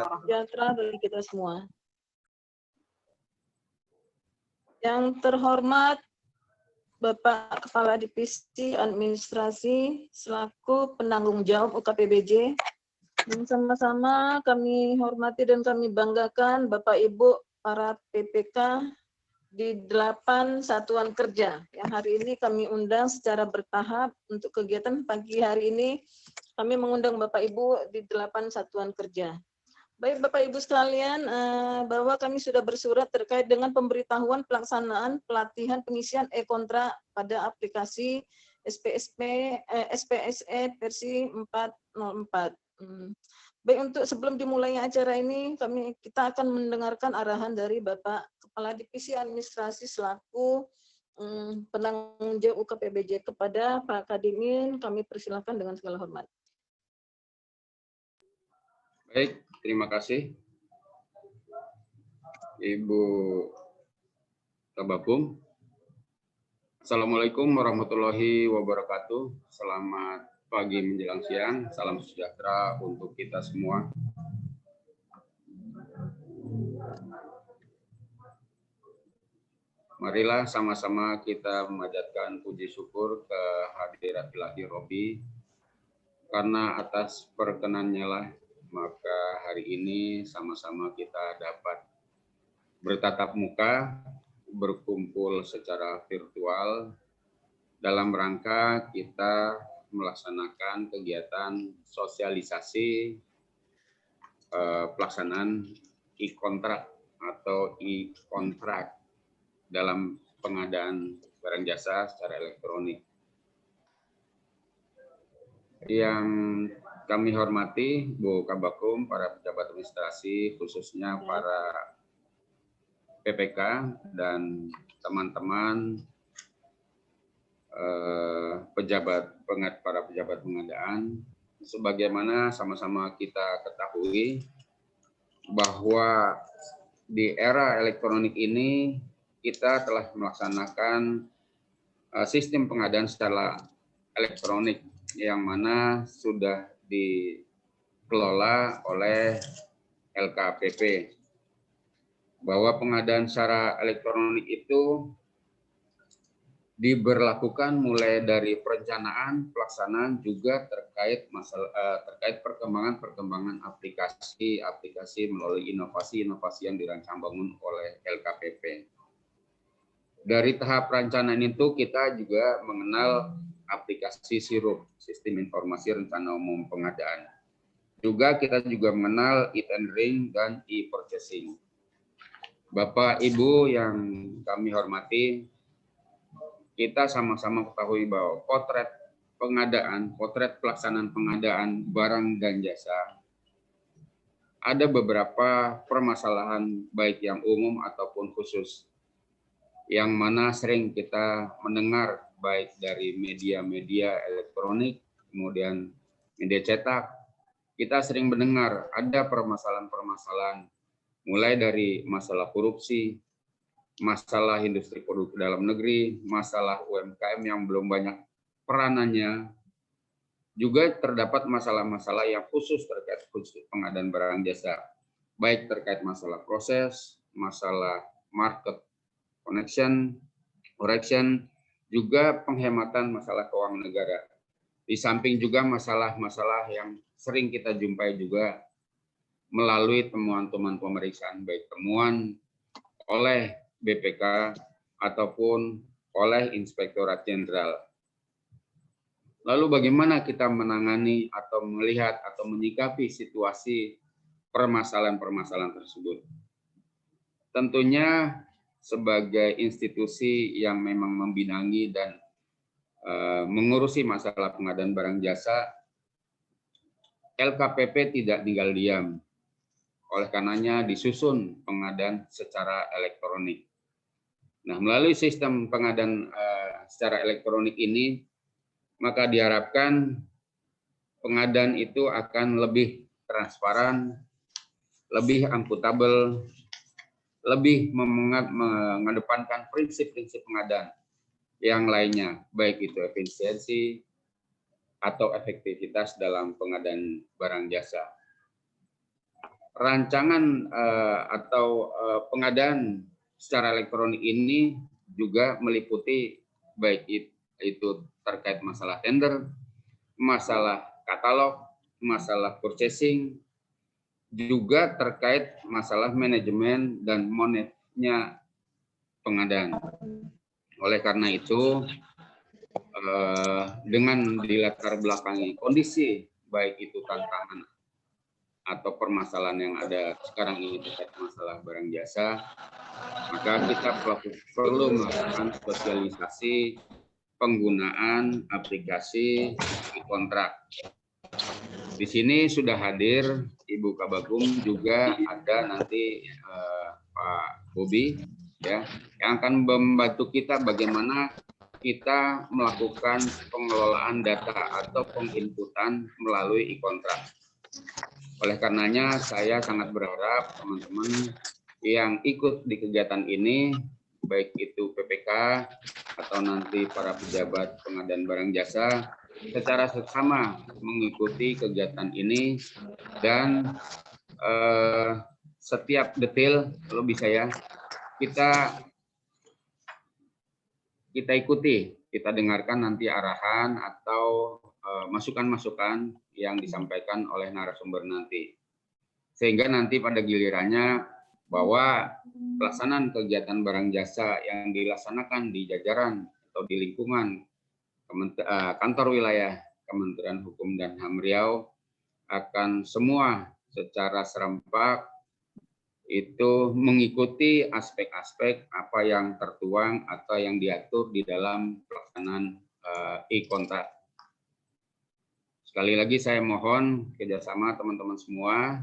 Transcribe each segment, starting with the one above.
sejahtera bagi kita semua. Yang terhormat Bapak Kepala Divisi Administrasi selaku penanggung jawab UKPBJ, dan sama-sama kami hormati dan kami banggakan Bapak Ibu para PPK di 8 satuan kerja yang hari ini kami undang secara bertahap untuk kegiatan pagi hari ini. Kami mengundang Bapak Ibu di 8 satuan kerja. Baik Bapak Ibu sekalian, bahwa kami sudah bersurat terkait dengan pemberitahuan pelaksanaan pelatihan pengisian e-kontra pada aplikasi SPSE versi 404. Baik, untuk sebelum dimulainya acara ini, kita akan mendengarkan arahan dari Bapak Kepala Divisi Administrasi selaku penanggung jawab UKPBJ kepada Pak Kadimin. Kami persilakan dengan segala hormat. Baik, terima kasih Ibu Kababum. Assalamualaikum warahmatullahi wabarakatuh. Selamat pagi menjelang siang. Salam sejahtera untuk kita semua. Marilah sama-sama kita memanjatkan puji syukur ke hadirat ilahi Robbi, karena atas perkenannya lah maka hari ini sama-sama kita dapat bertatap muka, berkumpul secara virtual dalam rangka kita melaksanakan kegiatan sosialisasi pelaksanaan e-kontrak atau e-kontrak dalam pengadaan barang jasa secara elektronik. Yang kami hormati Bu Kabakum, para pejabat administrasi, khususnya para PPK dan teman-teman para pejabat pengadaan, sebagaimana sama-sama kita ketahui bahwa di era elektronik ini kita telah melaksanakan sistem pengadaan secara elektronik yang mana sudah dikelola oleh LKPP, bahwa pengadaan secara elektronik itu diberlakukan mulai dari perencanaan, pelaksanaan, juga terkait perkembangan aplikasi melalui inovasi yang dirancang bangun oleh LKPP. Dari tahap perencanaan itu kita juga mengenal aplikasi SIRUP, Sistem Informasi Rencana Umum Pengadaan. Juga kita juga mengenal e-tendering dan e-purchasing. Bapak Ibu yang kami hormati, kita sama-sama ketahui bahwa potret pelaksanaan pengadaan barang dan jasa, ada beberapa permasalahan baik yang umum ataupun khusus, yang mana sering kita mendengar baik dari media-media elektronik, kemudian media cetak. Kita sering mendengar ada permasalahan-permasalahan, mulai dari masalah korupsi, masalah industri produk dalam negeri, masalah UMKM yang belum banyak peranannya, juga terdapat masalah-masalah yang khusus terkait pengadaan barang jasa, baik terkait masalah proses, masalah market connection, correction, juga penghematan masalah keuangan negara. Di samping juga masalah-masalah yang sering kita jumpai juga melalui temuan-temuan pemeriksaan, baik temuan oleh BPK ataupun oleh Inspektorat Jenderal. Lalu bagaimana kita menangani atau melihat atau menyikapi situasi permasalahan-permasalahan tersebut? Tentunya sebagai institusi yang memang membidangi dan mengurusi masalah pengadaan barang jasa, LKPP tidak tinggal diam. Oleh karenanya disusun pengadaan secara elektronik. Nah, melalui sistem pengadaan secara elektronik ini, maka diharapkan pengadaan itu akan lebih transparan, lebih akuntabel, lebih mengedepankan prinsip-prinsip pengadaan yang lainnya, baik itu efisiensi atau efektivitas dalam pengadaan barang jasa. rancangan atau pengadaan secara elektronik ini juga meliputi baik itu terkait masalah tender, masalah katalog, masalah purchasing, juga terkait masalah manajemen dan monetnya pengadaan. Oleh karena itu, dengan dilatar belakangi kondisi baik itu tantangan atau permasalahan yang ada sekarang ini terkait masalah barang jasa, maka kita perlu melakukan sosialisasi penggunaan aplikasi e-kontrak. Di sini sudah hadir Ibu Kabagum, juga ada nanti Pak Bobi ya, yang akan membantu kita bagaimana kita melakukan pengelolaan data atau penginputan melalui e-kontrak. Oleh karenanya saya sangat berharap teman-teman yang ikut di kegiatan ini, baik itu PPK atau nanti para pejabat pengadaan barang jasa, secara seksama mengikuti kegiatan ini dan setiap detail kalau bisa ya kita ikuti, kita dengarkan nanti arahan atau masukan-masukan yang disampaikan oleh narasumber nanti. Sehingga nanti pada gilirannya bahwa pelaksanaan kegiatan barang jasa yang dilaksanakan di jajaran atau di lingkungan kantor wilayah Kementerian Hukum dan HAM Riau akan semua secara serempak itu mengikuti aspek-aspek apa yang tertuang atau yang diatur di dalam pelaksanaan e-kontrak. Sekali lagi saya mohon kerjasama teman-teman semua,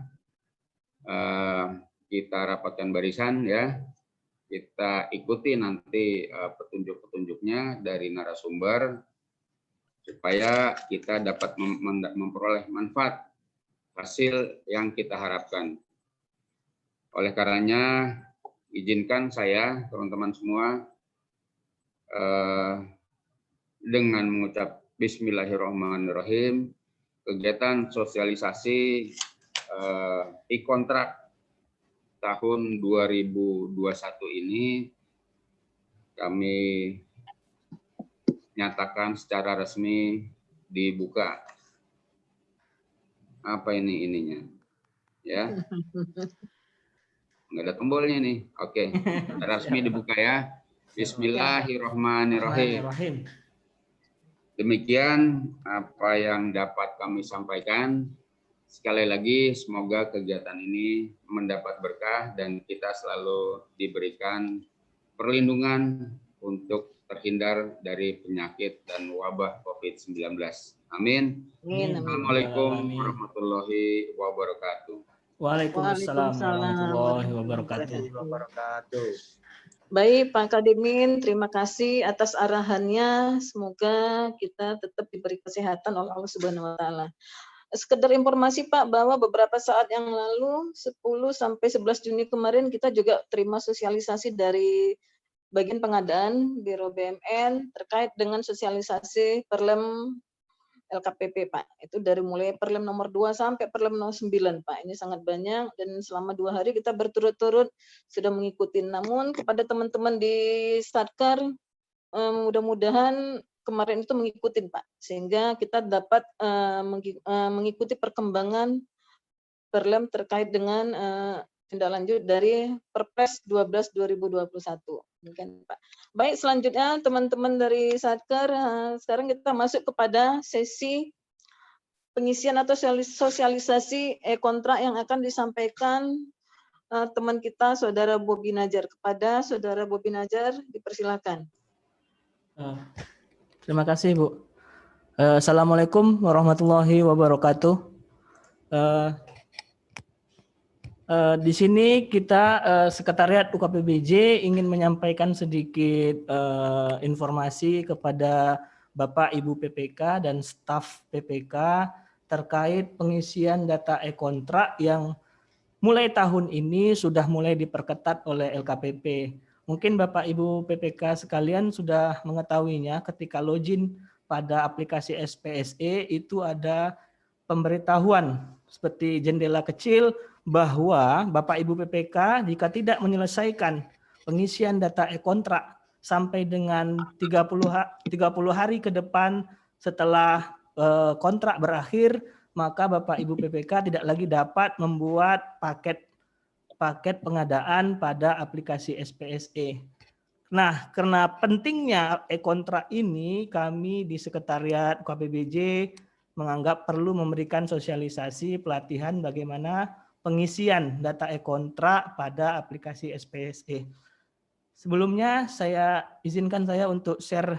kita rapatkan barisan ya, kita ikuti nanti petunjuk-petunjuknya dari narasumber supaya kita dapat memperoleh manfaat hasil yang kita harapkan. Oleh karenanya izinkan saya teman-teman semua dengan mengucap Bismillahirrahmanirrahim, kegiatan sosialisasi e-kontrak tahun 2021 ini kami nyatakan secara resmi dibuka. Apa ini ininya? Ya. Nggak ada tombolnya nih. Oke. Resmi dibuka ya. Bismillahirrahmanirrahim. Demikian apa yang dapat kami sampaikan. Sekali lagi semoga kegiatan ini mendapat berkah dan kita selalu diberikan perlindungan untuk terhindar dari penyakit dan wabah COVID-19. Amin. Assalamualaikum warahmatullahi wabarakatuh. Waalaikumsalam warahmatullahi wabarakatuh. Baik Pak Kadimin, terima kasih atas arahannya. Semoga kita tetap diberi kesehatan oleh Allah Subhanahu wa taala. Sekedar informasi Pak, bahwa beberapa saat yang lalu 10 sampai 11 Juni kemarin kita juga terima sosialisasi dari bagian pengadaan Biro BMN terkait dengan sosialisasi Perlem LKPP Pak. Itu dari mulai Perlem nomor 2 sampai Perlem nomor 9 Pak. Ini sangat banyak dan selama 2 hari kita berturut-turut sudah mengikuti. Namun kepada teman-teman di Satkar mudah-mudahan kemarin itu mengikuti Pak, sehingga kita dapat mengikuti perkembangan Perlem terkait dengan tindak lanjut dari Perpres 12 2021. Demikian Pak. Baik, selanjutnya teman-teman dari Satkar, sekarang kita masuk kepada sesi pengisian atau sosialisasi e-kontrak yang akan disampaikan teman kita Saudara Bobi Najar. Kepada Saudara Bobi Najar, dipersilakan. Terima kasih Bu. Assalamualaikum warahmatullahi wabarakatuh. Di sini kita Sekretariat UKPBJ ingin menyampaikan sedikit informasi kepada Bapak Ibu PPK dan staf PPK terkait pengisian data e-kontrak yang mulai tahun ini sudah mulai diperketat oleh LKPP. Mungkin Bapak Ibu PPK sekalian sudah mengetahuinya, ketika login pada aplikasi SPSE itu ada pemberitahuan seperti jendela kecil bahwa Bapak Ibu PPK jika tidak menyelesaikan pengisian data e-kontrak sampai dengan 30 hari ke depan setelah kontrak berakhir, maka Bapak Ibu PPK tidak lagi dapat membuat paket pengadaan pada aplikasi SPSE. Nah, karena pentingnya e-kontrak ini, kami di Sekretariat UKPBJ menganggap perlu memberikan sosialisasi pelatihan bagaimana pengisian data e-kontrak pada aplikasi SPSE. Sebelumnya izinkan saya untuk share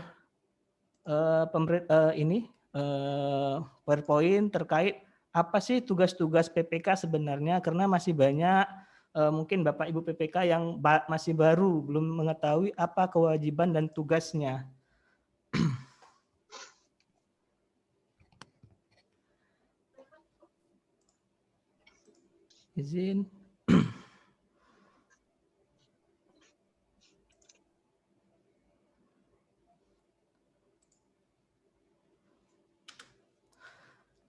PowerPoint terkait apa sih tugas-tugas PPK sebenarnya, karena masih banyak mungkin Bapak Ibu PPK yang masih baru belum mengetahui apa kewajiban dan tugasnya. Izin.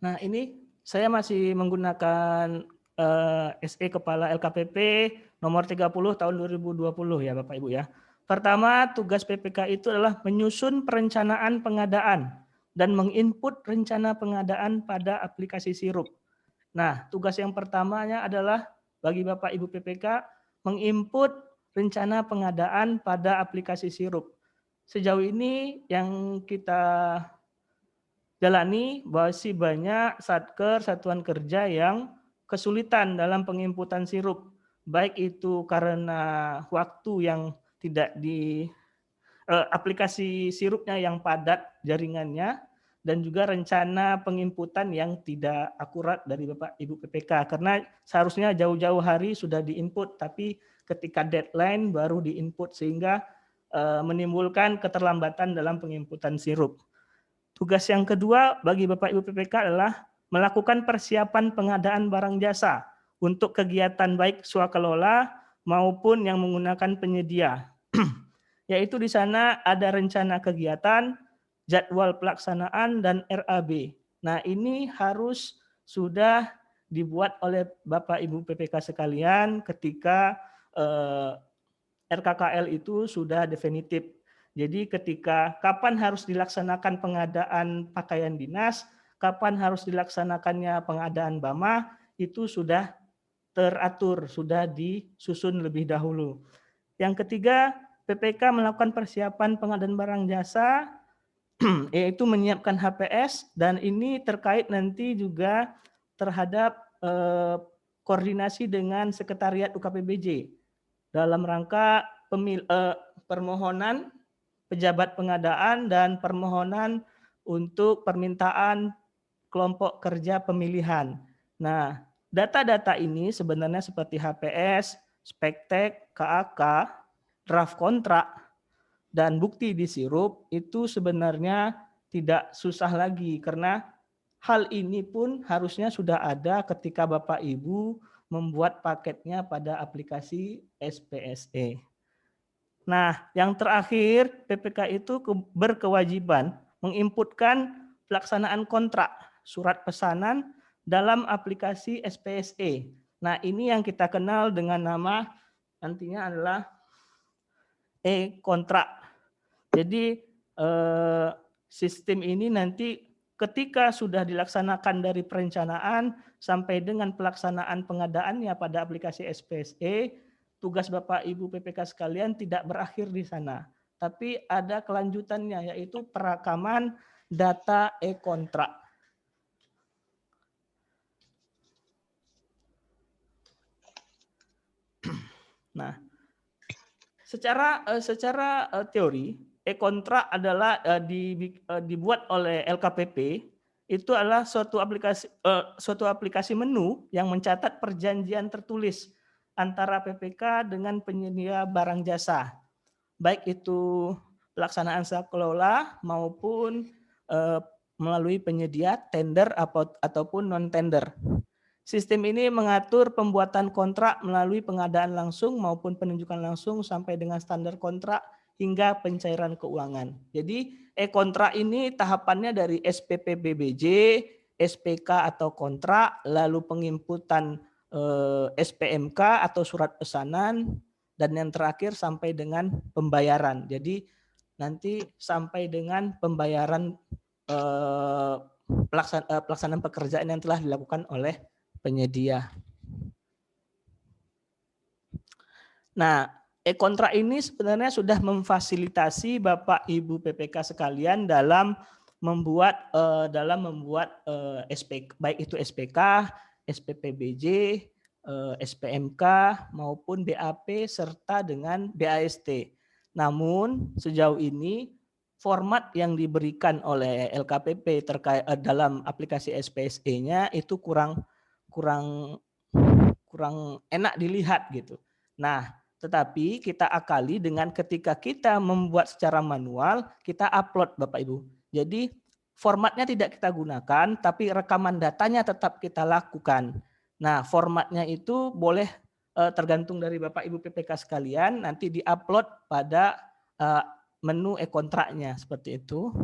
Nah, ini saya masih menggunakan SE Kepala LKPP nomor 30 tahun 2020 ya Bapak Ibu ya. Pertama, tugas PPK itu adalah menyusun perencanaan pengadaan dan menginput rencana pengadaan pada aplikasi Sirup. Nah, tugas yang pertamanya adalah bagi Bapak Ibu PPK menginput rencana pengadaan pada aplikasi Sirup. Sejauh ini yang kita jalani masih banyak satker, satuan kerja yang kesulitan dalam penginputan sirup, baik itu karena waktu yang tidak aplikasi sirupnya yang padat jaringannya, dan juga rencana penginputan yang tidak akurat dari Bapak Ibu PPK, karena seharusnya jauh-jauh hari sudah diinput, tapi ketika deadline baru diinput sehingga menimbulkan keterlambatan dalam penginputan sirup. Tugas yang kedua bagi Bapak Ibu PPK adalah melakukan persiapan pengadaan barang jasa untuk kegiatan baik swakelola maupun yang menggunakan penyedia. Yaitu di sana ada rencana kegiatan, jadwal pelaksanaan, dan RAB. Nah, ini harus sudah dibuat oleh Bapak Ibu PPK sekalian ketika RKKL itu sudah definitif. Jadi ketika kapan harus dilaksanakan pengadaan pakaian dinas, kapan harus dilaksanakannya pengadaan BAMA, itu sudah teratur, sudah disusun lebih dahulu. Yang ketiga, PPK melakukan persiapan pengadaan barang jasa, yaitu menyiapkan HPS, dan ini terkait nanti juga terhadap koordinasi dengan Sekretariat UKPBJ dalam rangka permohonan pejabat pengadaan dan permohonan untuk permintaan kelompok kerja pemilihan. Nah, data-data ini sebenarnya seperti HPS, spektek, KAK, draft kontrak, dan bukti di sirup itu sebenarnya tidak susah lagi, karena hal ini pun harusnya sudah ada ketika Bapak Ibu membuat paketnya pada aplikasi SPSE. Nah, yang terakhir, PPK itu berkewajiban menginputkan pelaksanaan kontrak surat pesanan dalam aplikasi SPSE. Nah, ini yang kita kenal dengan nama nantinya adalah e-kontrak. Jadi sistem ini nanti ketika sudah dilaksanakan dari perencanaan sampai dengan pelaksanaan pengadaannya pada aplikasi SPSE, tugas Bapak Ibu PPK sekalian tidak berakhir di sana, tapi ada kelanjutannya, yaitu perakaman data e-kontrak. Nah, secara teori, e-kontrak adalah dibuat oleh LKPP, itu adalah suatu aplikasi menu yang mencatat perjanjian tertulis antara PPK dengan penyedia barang jasa, baik itu pelaksanaan swakelola maupun melalui penyedia tender ataupun non-tender. Sistem ini mengatur pembuatan kontrak melalui pengadaan langsung maupun penunjukan langsung sampai dengan standar kontrak hingga pencairan keuangan. Jadi e-kontrak ini tahapannya dari SPP BBJ, SPK atau kontrak, lalu penginputan SPMK atau surat pesanan, dan yang terakhir sampai dengan pembayaran. Jadi nanti sampai dengan pembayaran pelaksanaan pekerjaan yang telah dilakukan oleh penyedia. Nah, e-kontrak ini sebenarnya sudah memfasilitasi Bapak Ibu PPK sekalian dalam membuat SPK, baik itu SPK, SPPBJ, SPMK maupun BAP serta dengan BAST. Namun sejauh ini format yang diberikan oleh LKPP terkait dalam aplikasi SPSE-nya itu kurang enak dilihat gitu. Nah, tetapi kita akali dengan ketika kita membuat secara manual, kita upload Bapak Ibu. Jadi formatnya tidak kita gunakan, tapi rekaman datanya tetap kita lakukan. Nah, formatnya itu boleh tergantung dari Bapak Ibu PPK sekalian, nanti diupload pada menu e-kontraknya seperti itu.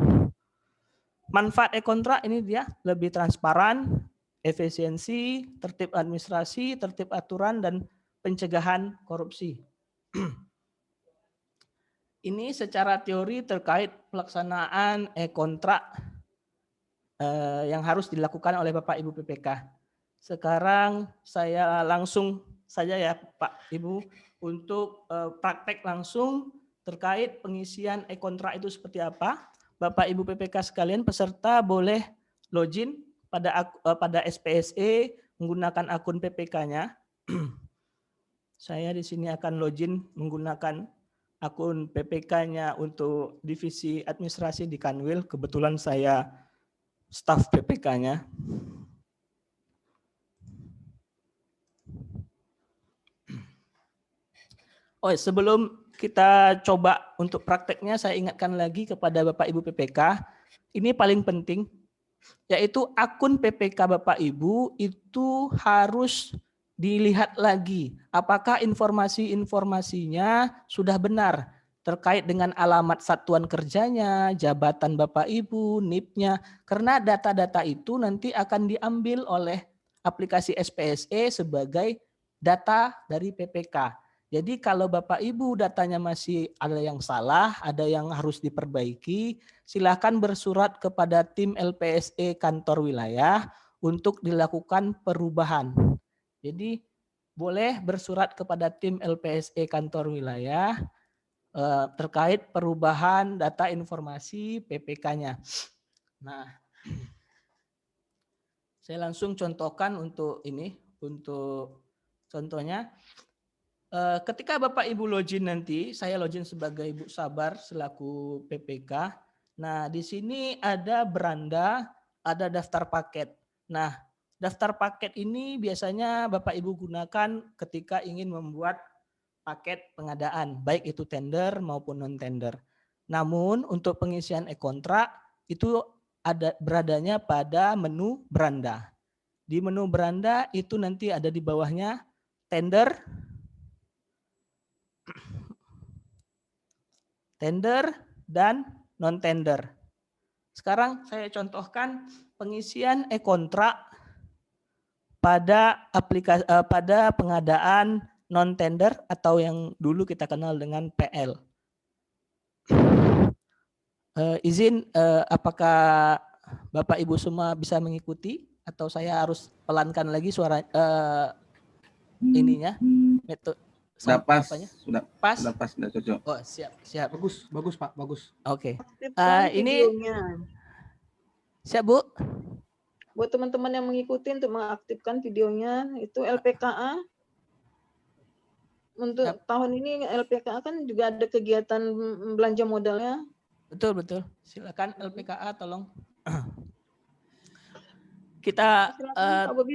Manfaat e-kontrak ini dia lebih transparan, efisiensi, tertib administrasi, tertib aturan, dan pencegahan korupsi. Ini secara teori terkait pelaksanaan e-kontrak yang harus dilakukan oleh Bapak Ibu PPK. Sekarang saya langsung saja ya Pak Ibu untuk praktek langsung terkait pengisian e-kontrak itu seperti apa. Bapak Ibu PPK sekalian peserta boleh login pada SPSE menggunakan akun PPK-nya. Saya di sini akan login menggunakan akun PPK-nya untuk divisi administrasi di Kanwil. Kebetulan saya staf PPK-nya. Oh, sebelum kita coba untuk prakteknya, saya ingatkan lagi kepada Bapak Ibu PPK, ini paling penting, yaitu akun PPK Bapak Ibu itu harus dilihat lagi apakah informasi-informasinya sudah benar terkait dengan alamat satuan kerjanya, jabatan Bapak Ibu, NIP-nya, karena data-data itu nanti akan diambil oleh aplikasi SPSE sebagai data dari PPK. Jadi kalau Bapak Ibu datanya masih ada yang salah, ada yang harus diperbaiki, silakan bersurat kepada tim LPSE kantor wilayah untuk dilakukan perubahan. Jadi boleh bersurat kepada tim LPSE kantor wilayah terkait perubahan data informasi PPK-nya. Nah, saya langsung contohkan untuk ini, untuk contohnya. Ketika Bapak Ibu login nanti, saya login sebagai Ibu Sabar selaku PPK. Nah, di sini ada beranda, ada daftar paket. Nah, daftar paket ini biasanya Bapak Ibu gunakan ketika ingin membuat paket pengadaan, baik itu tender maupun non-tender. Namun untuk pengisian e-kontrak itu beradanya pada menu beranda. Di menu beranda itu nanti ada di bawahnya tender, tender, dan non-tender. Sekarang saya contohkan pengisian e-kontrak pada pengadaan non-tender atau yang dulu kita kenal dengan PL. Apakah Bapak Ibu semua bisa mengikuti atau saya harus pelankan lagi suara ininya? Sudah pas, sudah pas, sudah cocok. Oh, siap. Bagus Pak, bagus. Oke. Ini siap Bu. Buat teman-teman yang mengikuti untuk mengaktifkan videonya itu LPKA. Untuk tahun ini LPKA kan juga ada kegiatan belanja modalnya. Betul. Silakan LPKA tolong. Kita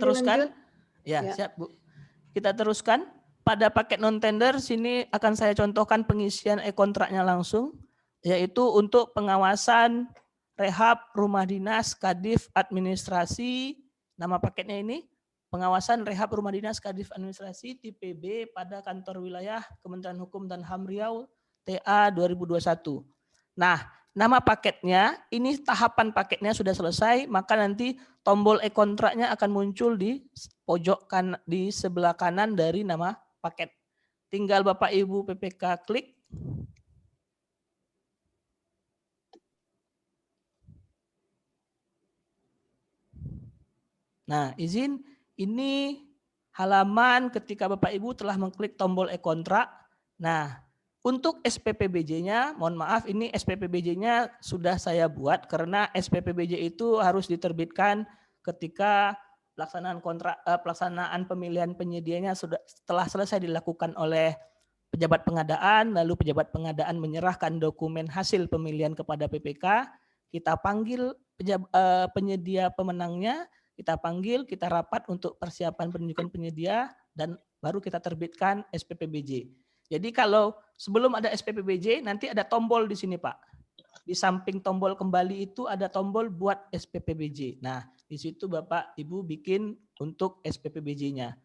teruskan. Ya, siap Bu. Kita teruskan. Pada paket non-tender sini akan saya contohkan pengisian e-kontraknya langsung, yaitu untuk pengawasan rehab rumah dinas kadif administrasi. Nama paketnya ini pengawasan rehab rumah dinas kadif administrasi tipe B pada kantor wilayah Kementerian Hukum dan HAM Riau TA 2021. Nah, nama paketnya, ini tahapan paketnya sudah selesai, maka nanti tombol e-kontraknya akan muncul di pojok di sebelah kanan dari nama paket. Tinggal Bapak Ibu PPK klik. Nah, izin ini halaman ketika Bapak Ibu telah mengklik tombol e-kontrak. Nah, untuk SPPBJ-nya, mohon maaf ini SPPBJ-nya sudah saya buat karena SPPBJ itu harus diterbitkan ketika pelaksanaan pemilihan penyedianya setelah selesai dilakukan oleh pejabat pengadaan, lalu pejabat pengadaan menyerahkan dokumen hasil pemilihan kepada PPK, kita panggil penyedia pemenangnya, kita panggil, kita rapat untuk persiapan penunjukan penyedia, dan baru kita terbitkan SPPBJ. Jadi kalau sebelum ada SPPBJ, nanti ada tombol di sini, Pak. Di samping tombol kembali itu ada tombol buat SPPBJ. Nah, di situ Bapak Ibu bikin untuk SPPBJ-nya.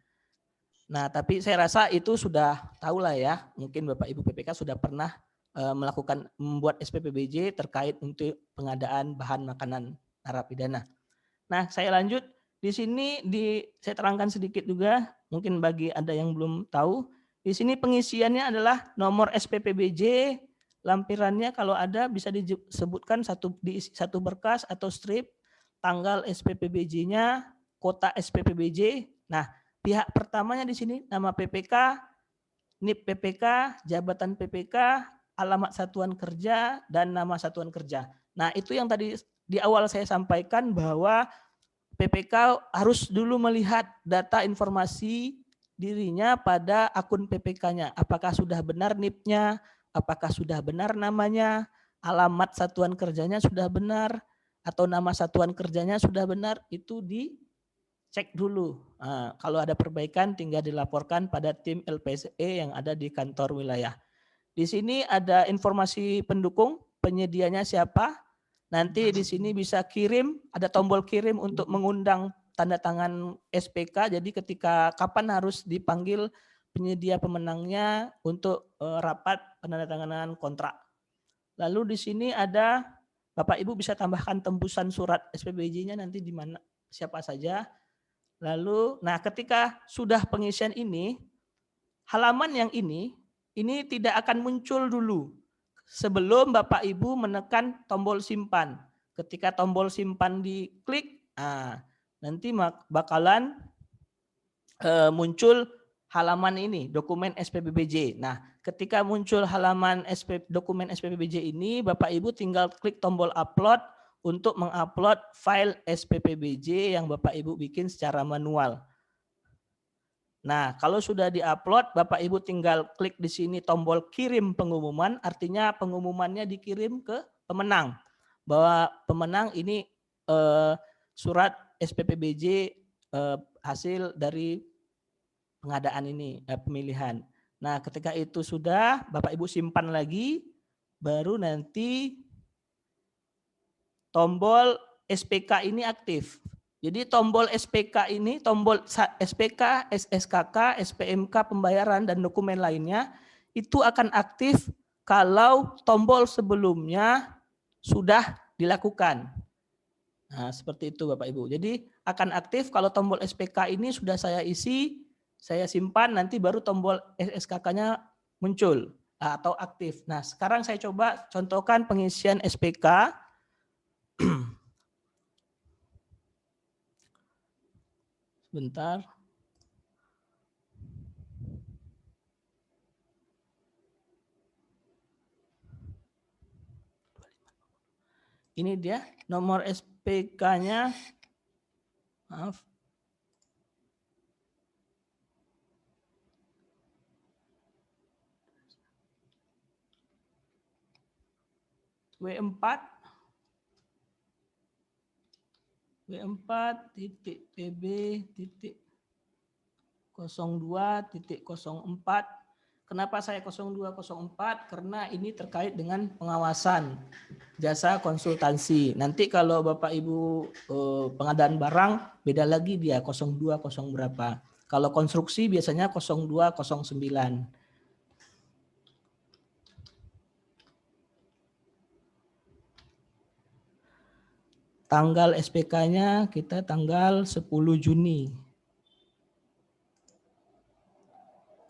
Nah, tapi saya rasa itu sudah tahu lah ya. Mungkin Bapak Ibu PPK sudah pernah membuat SPPBJ terkait untuk pengadaan bahan makanan narapidana. Nah, saya lanjut. Di sini saya terangkan sedikit juga, mungkin bagi ada yang belum tahu. Di sini pengisiannya adalah nomor SPPBJ, lampirannya kalau ada bisa disebutkan di satu berkas atau strip, tanggal SPPBJ-nya, kota SPPBJ. Nah, pihak pertamanya di sini nama PPK, NIP PPK, jabatan PPK, alamat satuan kerja, dan nama satuan kerja. Nah, itu yang tadi di awal saya sampaikan bahwa PPK harus dulu melihat data informasi dirinya pada akun PPK-nya. Apakah sudah benar NIP-nya, apakah sudah benar namanya, alamat satuan kerjanya sudah benar, atau nama satuan kerjanya sudah benar, itu dicek dulu. Nah, kalau ada perbaikan tinggal dilaporkan pada tim LPSE yang ada di kantor wilayah. Di sini ada informasi pendukung, penyedianya siapa. Nanti di sini bisa kirim, ada tombol kirim untuk mengundang tanda tangan SPK. Jadi ketika kapan harus dipanggil penyedia pemenangnya untuk rapat penandatanganan kontrak. Lalu di sini ada Bapak Ibu bisa tambahkan tembusan surat SPBJ-nya nanti di mana siapa saja. Lalu, nah ketika sudah pengisian ini, halaman yang ini tidak akan muncul dulu sebelum Bapak Ibu menekan tombol simpan. Ketika tombol simpan diklik, nanti bakalan muncul halaman ini, dokumen SPPBJ. Nah, ketika muncul halaman dokumen SPPBJ ini, Bapak Ibu tinggal klik tombol upload untuk mengupload file SPPBJ yang Bapak Ibu bikin secara manual. Nah, kalau sudah diupload, Bapak Ibu tinggal klik di sini tombol kirim pengumuman, artinya pengumumannya dikirim ke pemenang. Bahwa pemenang ini surat SPPBJ hasil dari pengadaan ini, pemilihan. Nah, ketika itu sudah, Bapak Ibu simpan lagi, baru nanti tombol SPK ini aktif. Jadi tombol SPK ini, tombol SPK, SSKK, SPMK, pembayaran, dan dokumen lainnya, itu akan aktif kalau tombol sebelumnya sudah dilakukan. Nah, seperti itu Bapak Ibu. Jadi akan aktif kalau tombol SPK ini sudah saya isi, saya simpan, nanti baru tombol SSKK-nya muncul atau aktif. Nah, sekarang saya coba contohkan pengisian SPK. Bentar. Ini dia nomor SPK-nya. Maaf. W4.PB.02.04. Kenapa saya 0204? Karena ini terkait dengan pengawasan jasa konsultansi. Nanti kalau Bapak Ibu pengadaan barang beda lagi dia 02 berapa. Kalau konstruksi biasanya 0209. tanggal SPK-nya kita tanggal 10 Juni.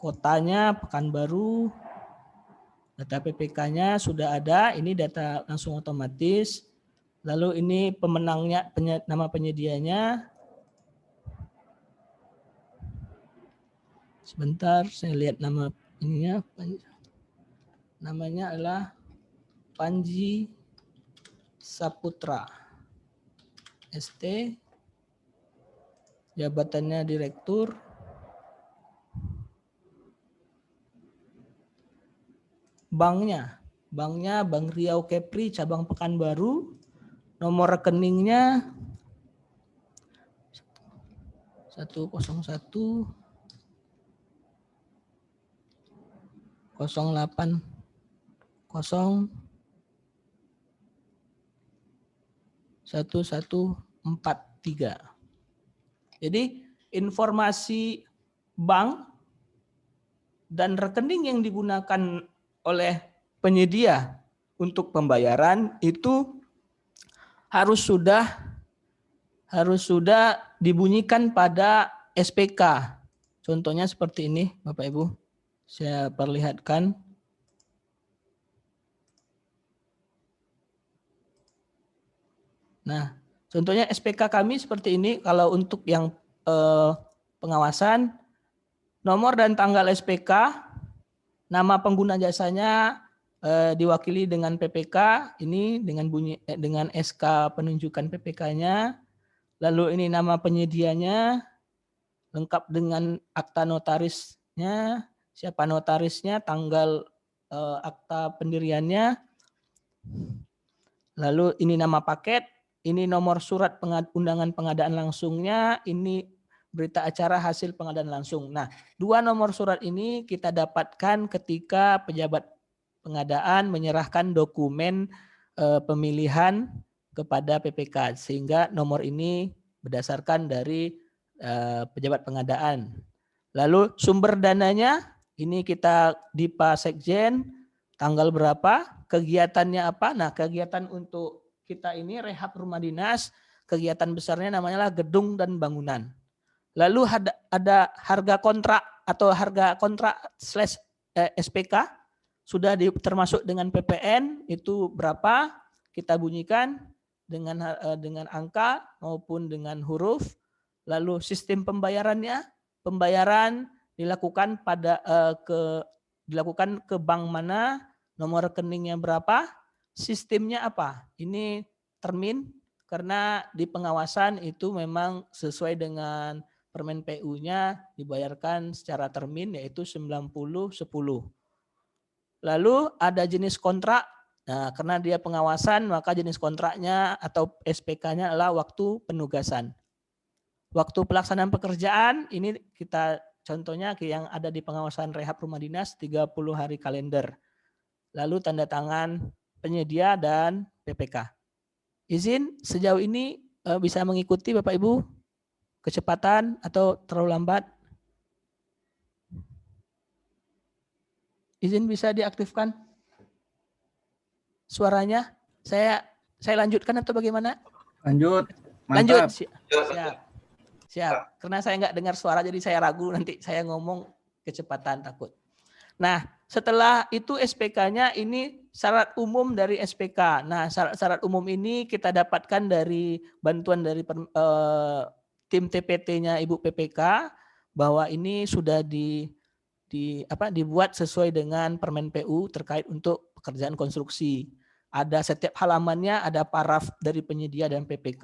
Kotanya Pekanbaru. Data PPK-nya sudah ada, ini data langsung otomatis. Lalu ini pemenangnya, nama penyedianya. Sebentar, saya lihat nama ininya. Namanya adalah Panji Saputra. ST. Jabatannya Direktur. Banknya Bank Riau Kepri cabang Pekanbaru. Nomor rekeningnya 101 08 0 1143. Jadi informasi bank dan rekening yang digunakan oleh penyedia untuk pembayaran itu harus sudah dibunyikan pada SPK. Contohnya seperti ini, Bapak Ibu. Saya perlihatkan. Nah, contohnya SPK kami seperti ini. Kalau untuk yang pengawasan, nomor dan tanggal SPK, nama pengguna jasanya diwakili dengan PPK, ini dengan SK penunjukan PPK-nya. Lalu ini nama penyedianya, lengkap dengan akta notarisnya, siapa notarisnya, tanggal akta pendiriannya. Lalu ini nama paket, ini nomor surat undangan pengadaan langsungnya, ini berita acara hasil pengadaan langsung. Nah, 2 nomor surat ini kita dapatkan ketika pejabat pengadaan menyerahkan dokumen pemilihan kepada PPK, sehingga nomor ini berdasarkan dari pejabat pengadaan. Lalu sumber dananya ini kita di Pak Sekjen, tanggal berapa, kegiatannya apa. Nah, kegiatan untuk kita ini rehab rumah dinas, kegiatan besarnya namanya gedung dan bangunan. Lalu ada harga kontrak atau harga kontrak / SPK sudah termasuk dengan PPN itu berapa, kita bunyikan dengan angka maupun dengan huruf. Lalu sistem pembayarannya, pembayaran dilakukan dilakukan ke bank mana, nomor rekeningnya berapa, sistemnya apa. Ini termin karena di pengawasan itu memang sesuai dengan Permen PU-nya dibayarkan secara termin yaitu 90-10. Lalu ada jenis kontrak. Nah, karena dia pengawasan maka jenis kontraknya atau SPK-nya adalah waktu penugasan. Waktu pelaksanaan pekerjaan ini kita contohnya yang ada di pengawasan rehab rumah dinas 30 hari kalender. Lalu tanda tangan penyedia dan PPK. Izin sejauh ini bisa mengikuti Bapak Ibu? Kecepatan atau terlalu lambat? Izin bisa diaktifkan suaranya? Saya lanjutkan atau bagaimana? Lanjut. Lanjut. Mantap. Siap. Karena saya nggak dengar suara jadi saya ragu nanti saya ngomong kecepatan takut. Nah, setelah itu SPK-nya ini syarat umum dari SPK. Nah, syarat umum ini kita dapatkan dari bantuan dari tim TPT-nya Ibu PPK bahwa ini sudah dibuat sesuai dengan Permen PU terkait untuk pekerjaan konstruksi. Ada setiap halamannya ada paraf dari penyedia dan PPK.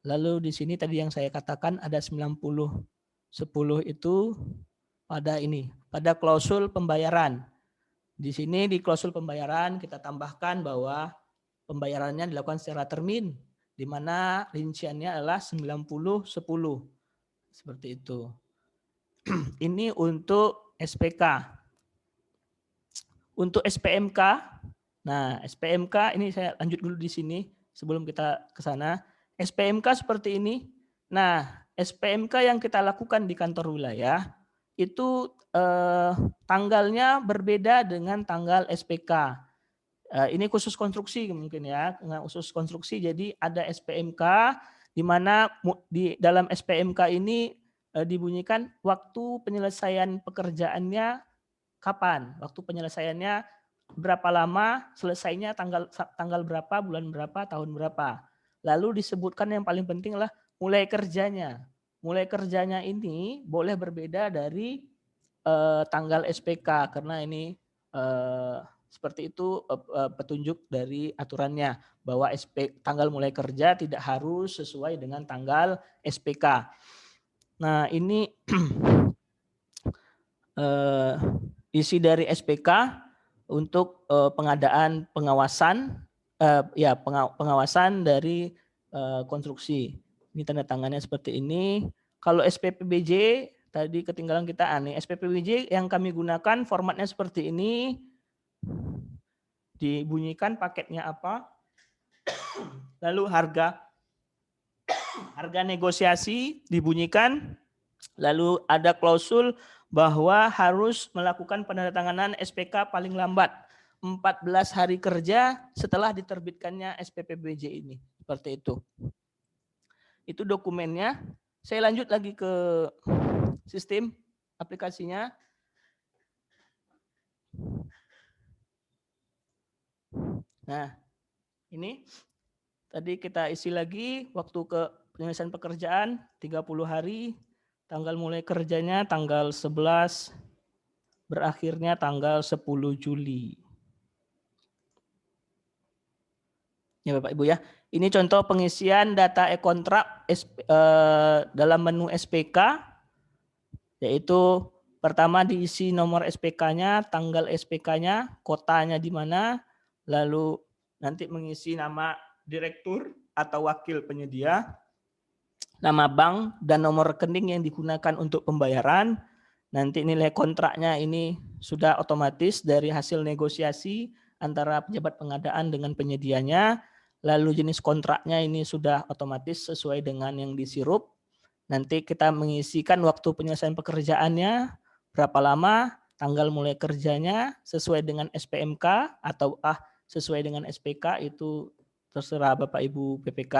Lalu di sini tadi yang saya katakan ada 90-10 itu pada klausul pembayaran. Di sini di klausul pembayaran kita tambahkan bahwa pembayarannya dilakukan secara termin, di mana rinciannya adalah 90-10. Seperti itu. Ini untuk SPK. Untuk SPMK, nah SPMK ini saya lanjut dulu di sini sebelum kita ke sana. SPMK seperti ini. Nah, SPMK yang kita lakukan di kantor wilayah itu tanggalnya berbeda dengan tanggal SPK. Ini khusus konstruksi mungkin ya, khusus konstruksi. Jadi ada SPMK di mana di dalam SPMK ini dibunyikan waktu penyelesaian pekerjaannya kapan, waktu penyelesaiannya berapa lama, selesainya tanggal berapa, bulan berapa, tahun berapa. Lalu disebutkan yang paling penting adalah mulai kerjanya. Mulai kerjanya ini boleh berbeda dari tanggal SPK karena ini seperti itu petunjuk dari aturannya bahwa tanggal mulai kerja tidak harus sesuai dengan tanggal SPK. Nah ini isi dari SPK untuk pengadaan pengawasan pengawasan dari konstruksi. Ini tanda tangannya seperti ini. Kalau SPPBJ tadi ketinggalan kita SPPBJ yang kami gunakan formatnya seperti ini. Dibunyikan paketnya apa, lalu harga negosiasi dibunyikan, lalu ada klausul bahwa harus melakukan penandatanganan SPK paling lambat 14 hari kerja setelah diterbitkannya SPPBJ ini. Seperti itu. Itu dokumennya. Saya lanjut lagi ke sistem aplikasinya. Nah, ini tadi kita isi lagi waktu ke penyelesaian pekerjaan 30 hari, tanggal mulai kerjanya tanggal 11, berakhirnya tanggal 10 Juli. Ya Bapak Ibu ya, ini contoh pengisian data e-kontrak dalam menu SPK, yaitu pertama diisi nomor SPK-nya, tanggal SPK-nya, kotanya di mana, lalu nanti mengisi nama direktur atau wakil penyedia, nama bank dan nomor rekening yang digunakan untuk pembayaran. Nanti nilai kontraknya ini sudah otomatis dari hasil negosiasi antara pejabat pengadaan dengan penyedianya. Lalu jenis kontraknya ini sudah otomatis sesuai dengan yang disirup. Nanti kita mengisikan waktu penyelesaian pekerjaannya, berapa lama, tanggal mulai kerjanya sesuai dengan SPMK atau sesuai dengan SPK itu terserah Bapak Ibu PPK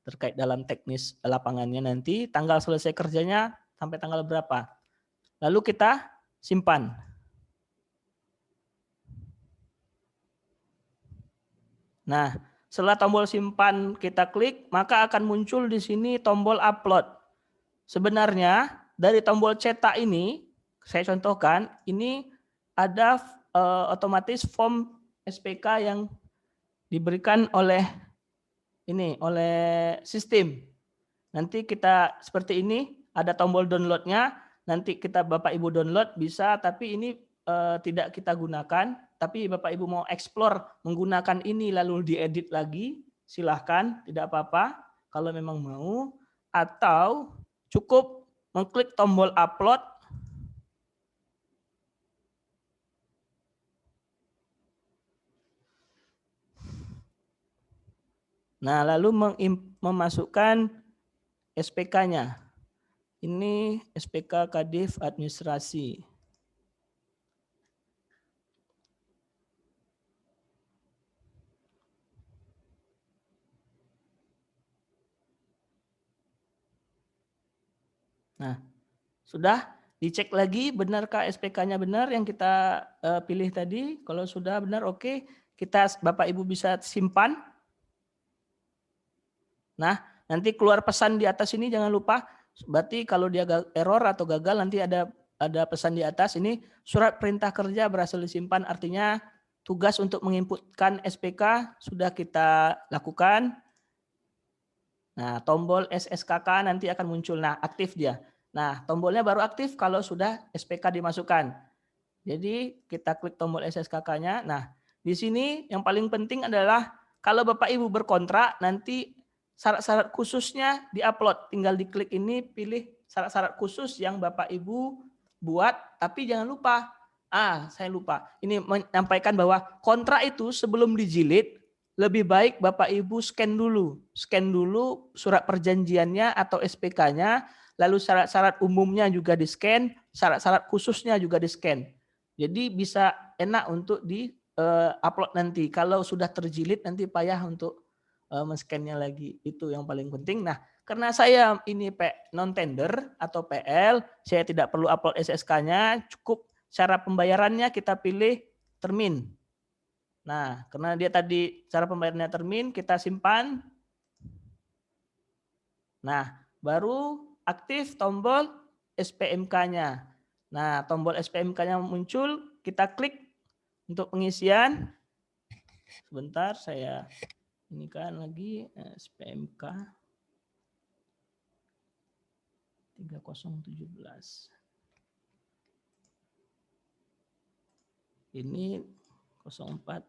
terkait dalam teknis lapangannya nanti, tanggal selesai kerjanya sampai tanggal berapa. Lalu kita simpan. Nah, setelah tombol simpan kita klik, maka akan muncul di sini tombol upload. Sebenarnya dari tombol cetak ini, saya contohkan, ini ada otomatis form SPK yang diberikan oleh sistem. Nanti kita seperti ini, ada tombol downloadnya, nanti kita Bapak Ibu download bisa, tapi ini tidak kita gunakan, tapi Bapak Ibu mau explore menggunakan ini lalu diedit lagi, silahkan, tidak apa-apa kalau memang mau, atau cukup mengklik tombol upload. Nah, lalu memasukkan SPK-nya. Ini SPK Kadif Administrasi. Nah, sudah dicek lagi benarkah SPK-nya benar yang kita pilih tadi. Kalau sudah benar, oke. Kita Bapak Ibu bisa simpan. Nah, nanti keluar pesan di atas ini jangan lupa. Berarti kalau dia error atau gagal nanti ada pesan di atas ini surat perintah kerja berhasil disimpan, artinya tugas untuk menginputkan SPK sudah kita lakukan. Nah, tombol SSKK nanti akan muncul. Nah, aktif dia. Nah, tombolnya baru aktif kalau sudah SPK dimasukkan. Jadi kita klik tombol SSKK-nya. Nah, di sini yang paling penting adalah kalau Bapak Ibu berkontrak nanti syarat-syarat khususnya diupload. Tinggal diklik ini, pilih syarat-syarat khusus yang Bapak Ibu buat. Tapi jangan lupa, saya lupa. Ini menyampaikan bahwa kontrak itu sebelum dijilid, lebih baik Bapak Ibu scan dulu. Scan dulu surat perjanjiannya atau SPK-nya, lalu syarat-syarat umumnya juga di-scan, syarat-syarat khususnya juga di-scan. Jadi bisa enak untuk upload nanti. Kalau sudah terjilid nanti payah untuk men-scan-nya lagi. Itu yang paling penting. Nah, karena saya ini non tender atau PL, saya tidak perlu upload SSK-nya, cukup cara pembayarannya kita pilih termin. Nah, karena dia tadi cara pembayarannya termin, kita simpan. Nah, baru aktif tombol SPMK-nya. Nah, tombol SPMK-nya muncul, kita klik untuk pengisian. Sebentar, saya ini kan lagi SPMK 3017. Ini 04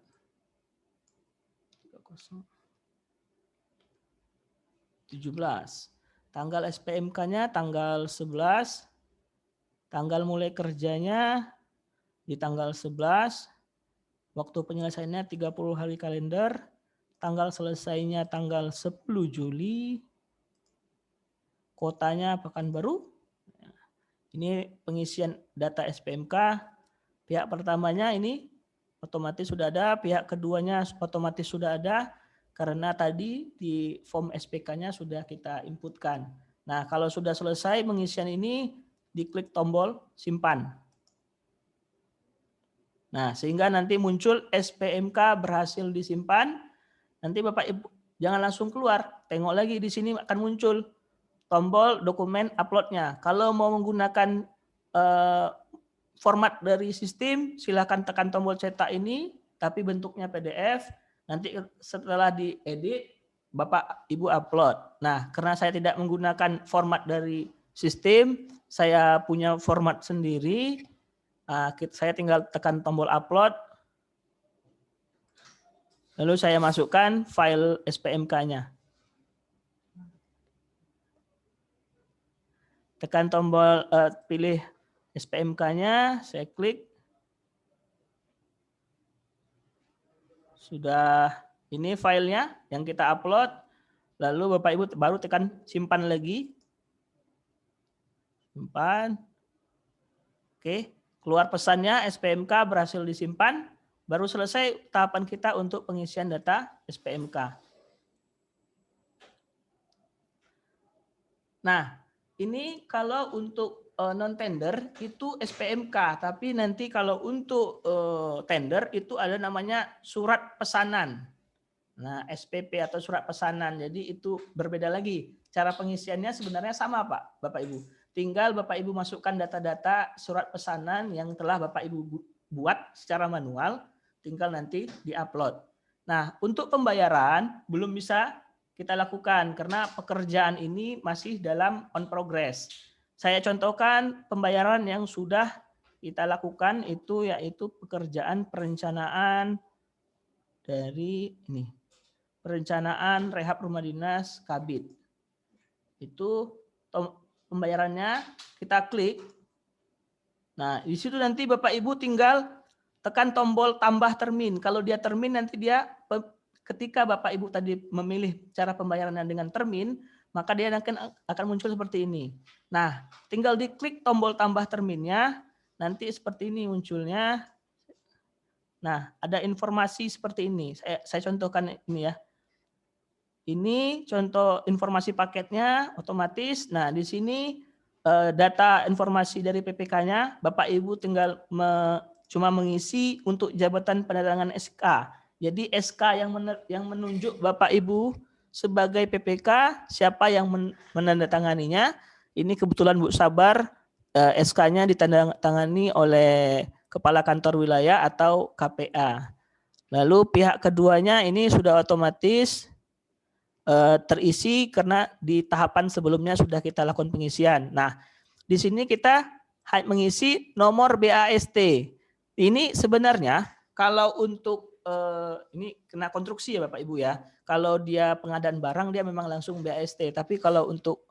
3017. Tanggal SPMK-nya tanggal 11. Tanggal mulai kerjanya di tanggal 11. Waktu penyelesaiannya 30 hari kalender. Tanggal selesainya tanggal 10 Juli. Kotanya Pekanbaru. Ini pengisian data SPMK. Pihak pertamanya ini otomatis sudah ada, pihak keduanya otomatis sudah ada karena tadi di form SPK-nya sudah kita inputkan. Nah, kalau sudah selesai pengisian ini, diklik tombol simpan. Nah, sehingga nanti muncul SPMK berhasil disimpan. Nanti Bapak Ibu jangan langsung keluar, tengok lagi di sini akan muncul tombol dokumen upload-nya. Kalau mau menggunakan format dari sistem, silakan tekan tombol cetak ini, tapi bentuknya PDF. Nanti setelah diedit, Bapak Ibu upload. Nah, karena saya tidak menggunakan format dari sistem, saya punya format sendiri. Saya tinggal tekan tombol upload. Lalu saya masukkan file SPMK-nya. Tekan tombol pilih SPMK-nya, saya klik. Sudah ini filenya yang kita upload. Lalu Bapak Ibu baru tekan simpan lagi. Simpan. Oke, keluar pesannya SPMK berhasil disimpan. Baru selesai tahapan kita untuk pengisian data SPMK. Nah, ini kalau untuk non-tender itu SPMK, tapi nanti kalau untuk tender itu ada namanya surat pesanan. Nah, SPP atau surat pesanan. Jadi itu berbeda lagi. Cara pengisiannya sebenarnya sama, Pak, Bapak Ibu. Tinggal Bapak Ibu masukkan data-data surat pesanan yang telah Bapak Ibu buat secara manual, tinggal nanti di-upload. Nah, untuk pembayaran belum bisa kita lakukan karena pekerjaan ini masih dalam on progress. Saya contohkan pembayaran yang sudah kita lakukan itu yaitu pekerjaan perencanaan dari ini. Perencanaan rehab rumah dinas Kabid. Itu pembayarannya kita klik. Nah, di situ nanti Bapak Ibu tinggal tekan tombol tambah termin. Kalau dia termin nanti dia ketika Bapak Ibu tadi memilih cara pembayarannya dengan termin, maka dia akan muncul seperti ini. Nah, tinggal diklik tombol tambah terminnya, nanti seperti ini munculnya. Nah, ada informasi seperti ini. Saya contohkan ini ya. Ini contoh informasi paketnya otomatis. Nah, di sini data informasi dari PPK-nya, Bapak Ibu tinggal cuma mengisi untuk jabatan penandatangan SK. Jadi SK yang menunjuk Bapak Ibu sebagai PPK, siapa yang menandatanganinya. Ini kebetulan Bu Sabar, SK-nya ditandatangani oleh Kepala Kantor Wilayah atau KPA. Lalu pihak keduanya ini sudah otomatis terisi karena di tahapan sebelumnya sudah kita lakukan pengisian. Nah, di sini kita mengisi nomor BAST. Ini sebenarnya kalau untuk ini kena konstruksi ya Bapak Ibu ya. Kalau dia pengadaan barang dia memang langsung BAST. Tapi kalau untuk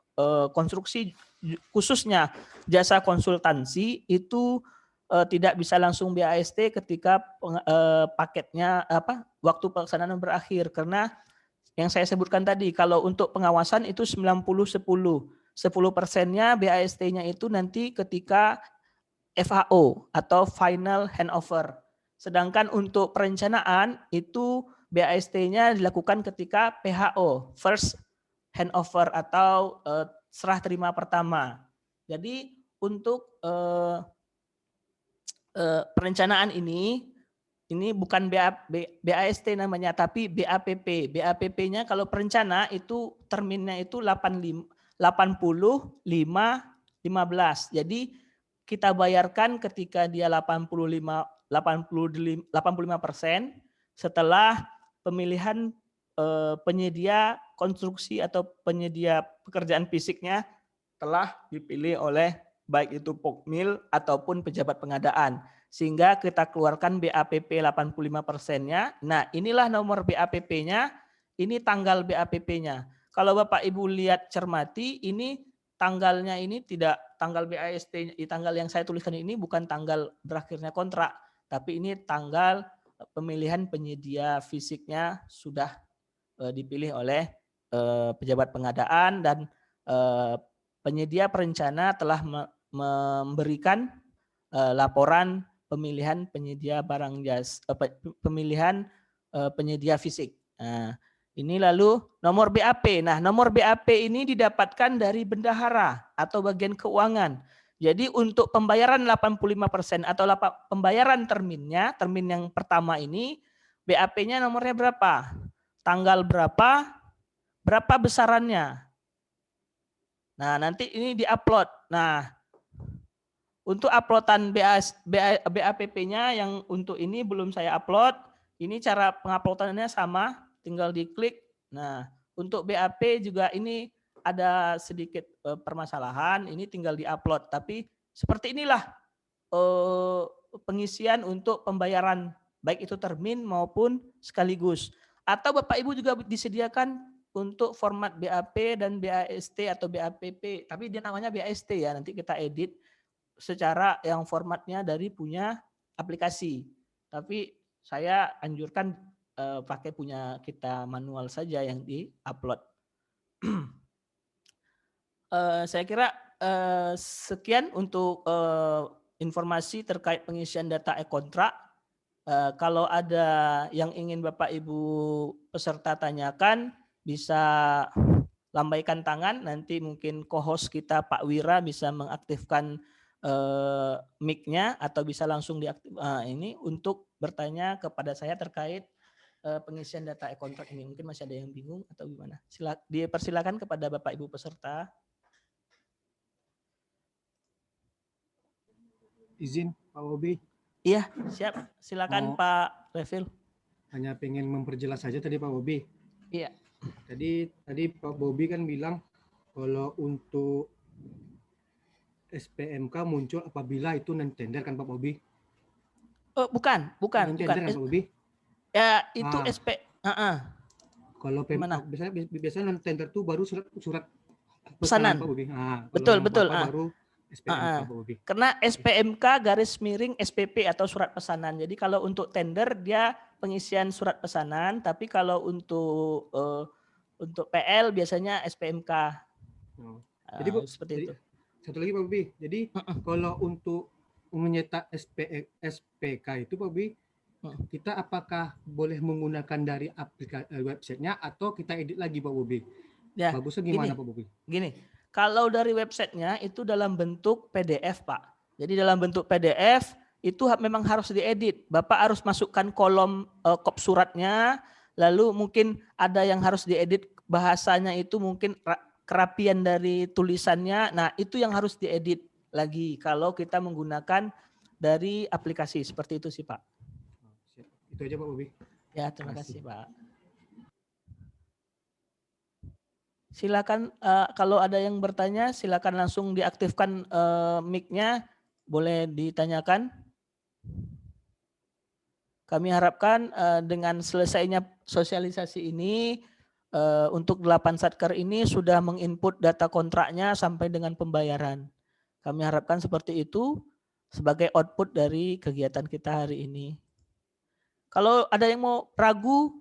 konstruksi khususnya jasa konsultansi itu tidak bisa langsung BAST ketika paketnya waktu pelaksanaan berakhir karena yang saya sebutkan tadi, kalau untuk pengawasan itu 90-10. 10%-nya BAST-nya itu nanti ketika FHO atau final handover. Sedangkan untuk perencanaan itu BAST-nya dilakukan ketika PHO, first handover atau serah terima pertama. Jadi untuk perencanaan ini bukan BAST namanya, tapi BAPP. BAPP-nya kalau perencana itu terminnya itu 85-15. Jadi kita bayarkan ketika dia 85% setelah pemilihan penyedia konstruksi atau penyedia pekerjaan fisiknya telah dipilih oleh baik itu Pokmil ataupun pejabat pengadaan. Sehingga kita keluarkan BAPP 85%-nya. Nah, inilah nomor BAPP-nya, ini tanggal BAPP-nya. Kalau Bapak Ibu lihat cermati, ini tanggalnya ini tidak tanggal BAST, tanggal yang saya tuliskan ini bukan tanggal berakhirnya kontrak, tapi ini tanggal pemilihan penyedia fisiknya sudah dipilih oleh pejabat pengadaan dan penyedia perencana telah memberikan laporan pemilihan penyedia barang jasa, pemilihan penyedia fisik. Nah, ini lalu nomor BAP. Nah, nomor BAP ini didapatkan dari bendahara atau bagian keuangan. Jadi untuk pembayaran 85% atau pembayaran termin yang pertama ini BAP-nya nomornya berapa? Tanggal berapa? Berapa besarannya? Nah, nanti ini diupload. Nah, untuk uploadan BAPP-nya yang untuk ini belum saya upload. Ini cara penguploadannya sama, tinggal diklik. Nah, untuk BAP juga ini ada sedikit permasalahan, ini tinggal diupload. Tapi seperti inilah pengisian untuk pembayaran, baik itu termin maupun sekaligus. Atau Bapak Ibu juga disediakan untuk format BAP dan BAST atau BAPP, tapi dia namanya BAST ya, nanti kita edit secara yang formatnya dari punya aplikasi. Tapi saya anjurkan pakai punya kita manual saja yang di-upload. Saya kira sekian untuk informasi terkait pengisian data e-kontrak. Kalau ada yang ingin Bapak Ibu peserta tanyakan, bisa lambaikan tangan, nanti mungkin co-host kita Pak Wira bisa mengaktifkan mic-nya atau bisa langsung diaktif ini untuk bertanya kepada saya terkait pengisian data e-kontrak ini. Mungkin masih ada yang bingung atau gimana? Dipersilakan kepada Bapak Ibu peserta. Izin Pak Bobi. Iya, siap. Silakan Pak Revil. Hanya pengen memperjelas saja tadi Pak Bobi. Iya. Tadi Pak Bobi kan bilang kalau untuk SPMK muncul apabila itu non tender kan Pak Bobi? Oh, bukan. Non tender kan Pak Bobi? Ya, itu SP. Kalau biasanya non tender tuh baru surat pesanan Pak Bobi. Betul. Baru SPMK Pak Bobi. Karena SPMK /SPP atau surat pesanan. Jadi kalau untuk tender dia pengisian surat pesanan, tapi kalau untuk PL biasanya SPMK. Jadi Bu, seperti itu. Satu lagi Pak Bobi. Jadi kalau untuk menyetak SPK itu Pak Bobi, kita apakah boleh menggunakan dari aplikasi websitenya atau kita edit lagi Pak Bobi? Ya, bagusnya gimana Pak Bobi? Gini, kalau dari websitenya itu dalam bentuk PDF Pak. Jadi dalam bentuk PDF itu memang harus diedit. Bapak harus masukkan kolom kop suratnya, lalu mungkin ada yang harus diedit bahasanya itu mungkin kerapian dari tulisannya. Nah, itu yang harus diedit lagi kalau kita menggunakan dari aplikasi seperti itu sih Pak. Itu aja Pak Bobi. Ya, terima kasih Pak. Silakan kalau ada yang bertanya silakan langsung diaktifkan mic-nya, boleh ditanyakan. Kami harapkan dengan selesainya sosialisasi ini untuk 8 satker ini sudah menginput data kontraknya sampai dengan pembayaran. Kami harapkan seperti itu sebagai output dari kegiatan kita hari ini. Kalau ada yang mau ragu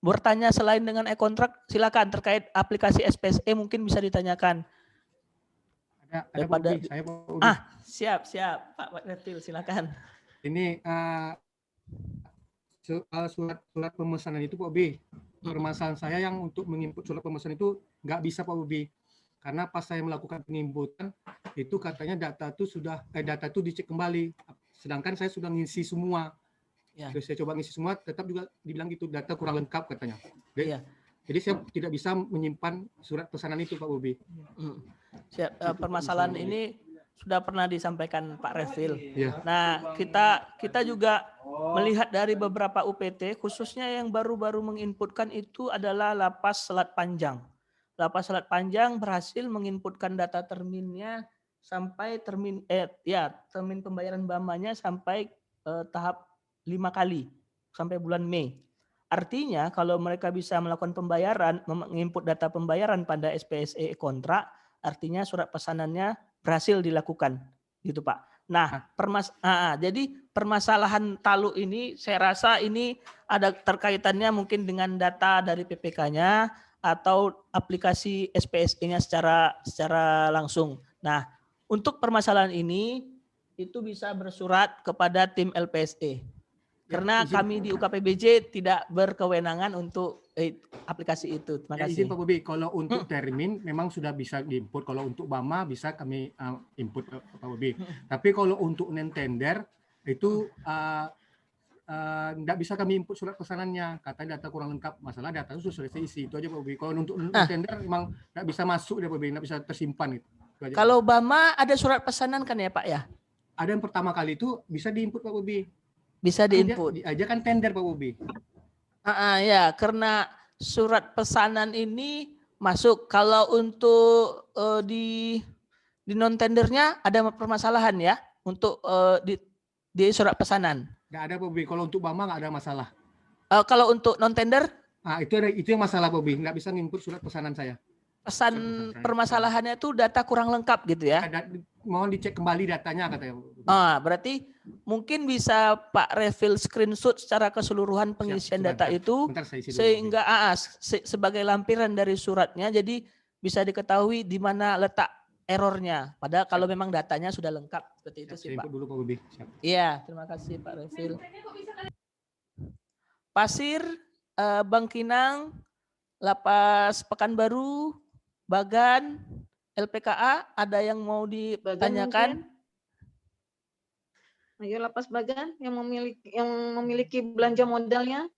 bertanya selain dengan e-kontrak, silakan terkait aplikasi SPSE mungkin bisa ditanyakan. Ada Pak Bobi, saya Pak Bobi. Siap Pak Reptil, silakan. Ini surat pemesanan itu Pak Bobi. Permasalahan saya yang untuk menginput surat pemesanan itu nggak bisa Pak Bobi. Karena pas saya melakukan penginputan itu katanya data itu dicek kembali. Sedangkan saya sudah ngisi semua. Ya. Terus saya coba ngisi semua, tetap juga dibilang gitu data kurang lengkap katanya. Iya. Jadi saya tidak bisa menyimpan surat pesanan itu Pak Bobi. Siap. Permasalahan ini sudah pernah disampaikan Pak Refil. Ya. Nah, kita juga melihat dari beberapa UPT, khususnya yang baru-baru menginputkan itu adalah lapas Selat Panjang. Lapas Selat Panjang berhasil menginputkan data terminnya sampai termin pembayaran BAMA-nya sampai tahap 5 kali sampai bulan Mei. Artinya kalau mereka bisa melakukan pembayaran, menginput data pembayaran pada SPSE kontrak, artinya surat pesanannya berhasil dilakukan, gitu Pak. Nah, jadi permasalahan Talu ini saya rasa ini ada terkaitannya mungkin dengan data dari PPK-nya atau aplikasi SPSE-nya secara langsung. Nah, untuk permasalahan ini itu bisa bersurat kepada tim LPSE. Karena kami di UKPBJ tidak berkewenangan untuk aplikasi itu. Terima kasih. Izin Pak Bobi, kalau untuk termin memang sudah bisa diinput. Kalau untuk BAMA bisa kami input Pak Bobi. Tapi kalau untuk non-tender itu tidak bisa kami input surat pesanannya. Katanya data kurang lengkap. Masalah data itu sudah isi. Itu aja Pak Bobi. Kalau untuk non-tender memang tidak bisa masuk deh Pak Bobi, tidak bisa tersimpan. Gitu. Kalau BAMA ada surat pesanan kan ya Pak ya? Ada yang pertama kali itu bisa diinput Pak Bobi. Bisa diinput. Aja kan tender Pak Bobi. Ya, karena surat pesanan ini masuk. Kalau untuk di non tendernya ada permasalahan ya untuk di surat pesanan. Nggak ada Pak Bobi. Kalau untuk BAMA nggak ada masalah. Kalau untuk non tender? Itu yang masalah Pak Bobi. Nggak bisa nginput surat pesanan saya. Permasalahannya itu data kurang lengkap gitu ya? Mohon dicek kembali datanya katanya. Berarti mungkin bisa Pak Refil screenshot secara keseluruhan pengisian data itu sehingga sebagai lampiran dari suratnya jadi bisa diketahui di mana letak errornya. Padahal kalau memang datanya sudah lengkap seperti itu sih Pak. Dulu Pak Bobi. Iya, terima kasih Pak Refil. Pasir, Bangkinang, Lapas Pekanbaru, Bagan, LPKA, ada yang mau ditanyakan? Ayo Lapas Bagan yang memiliki belanja modalnya.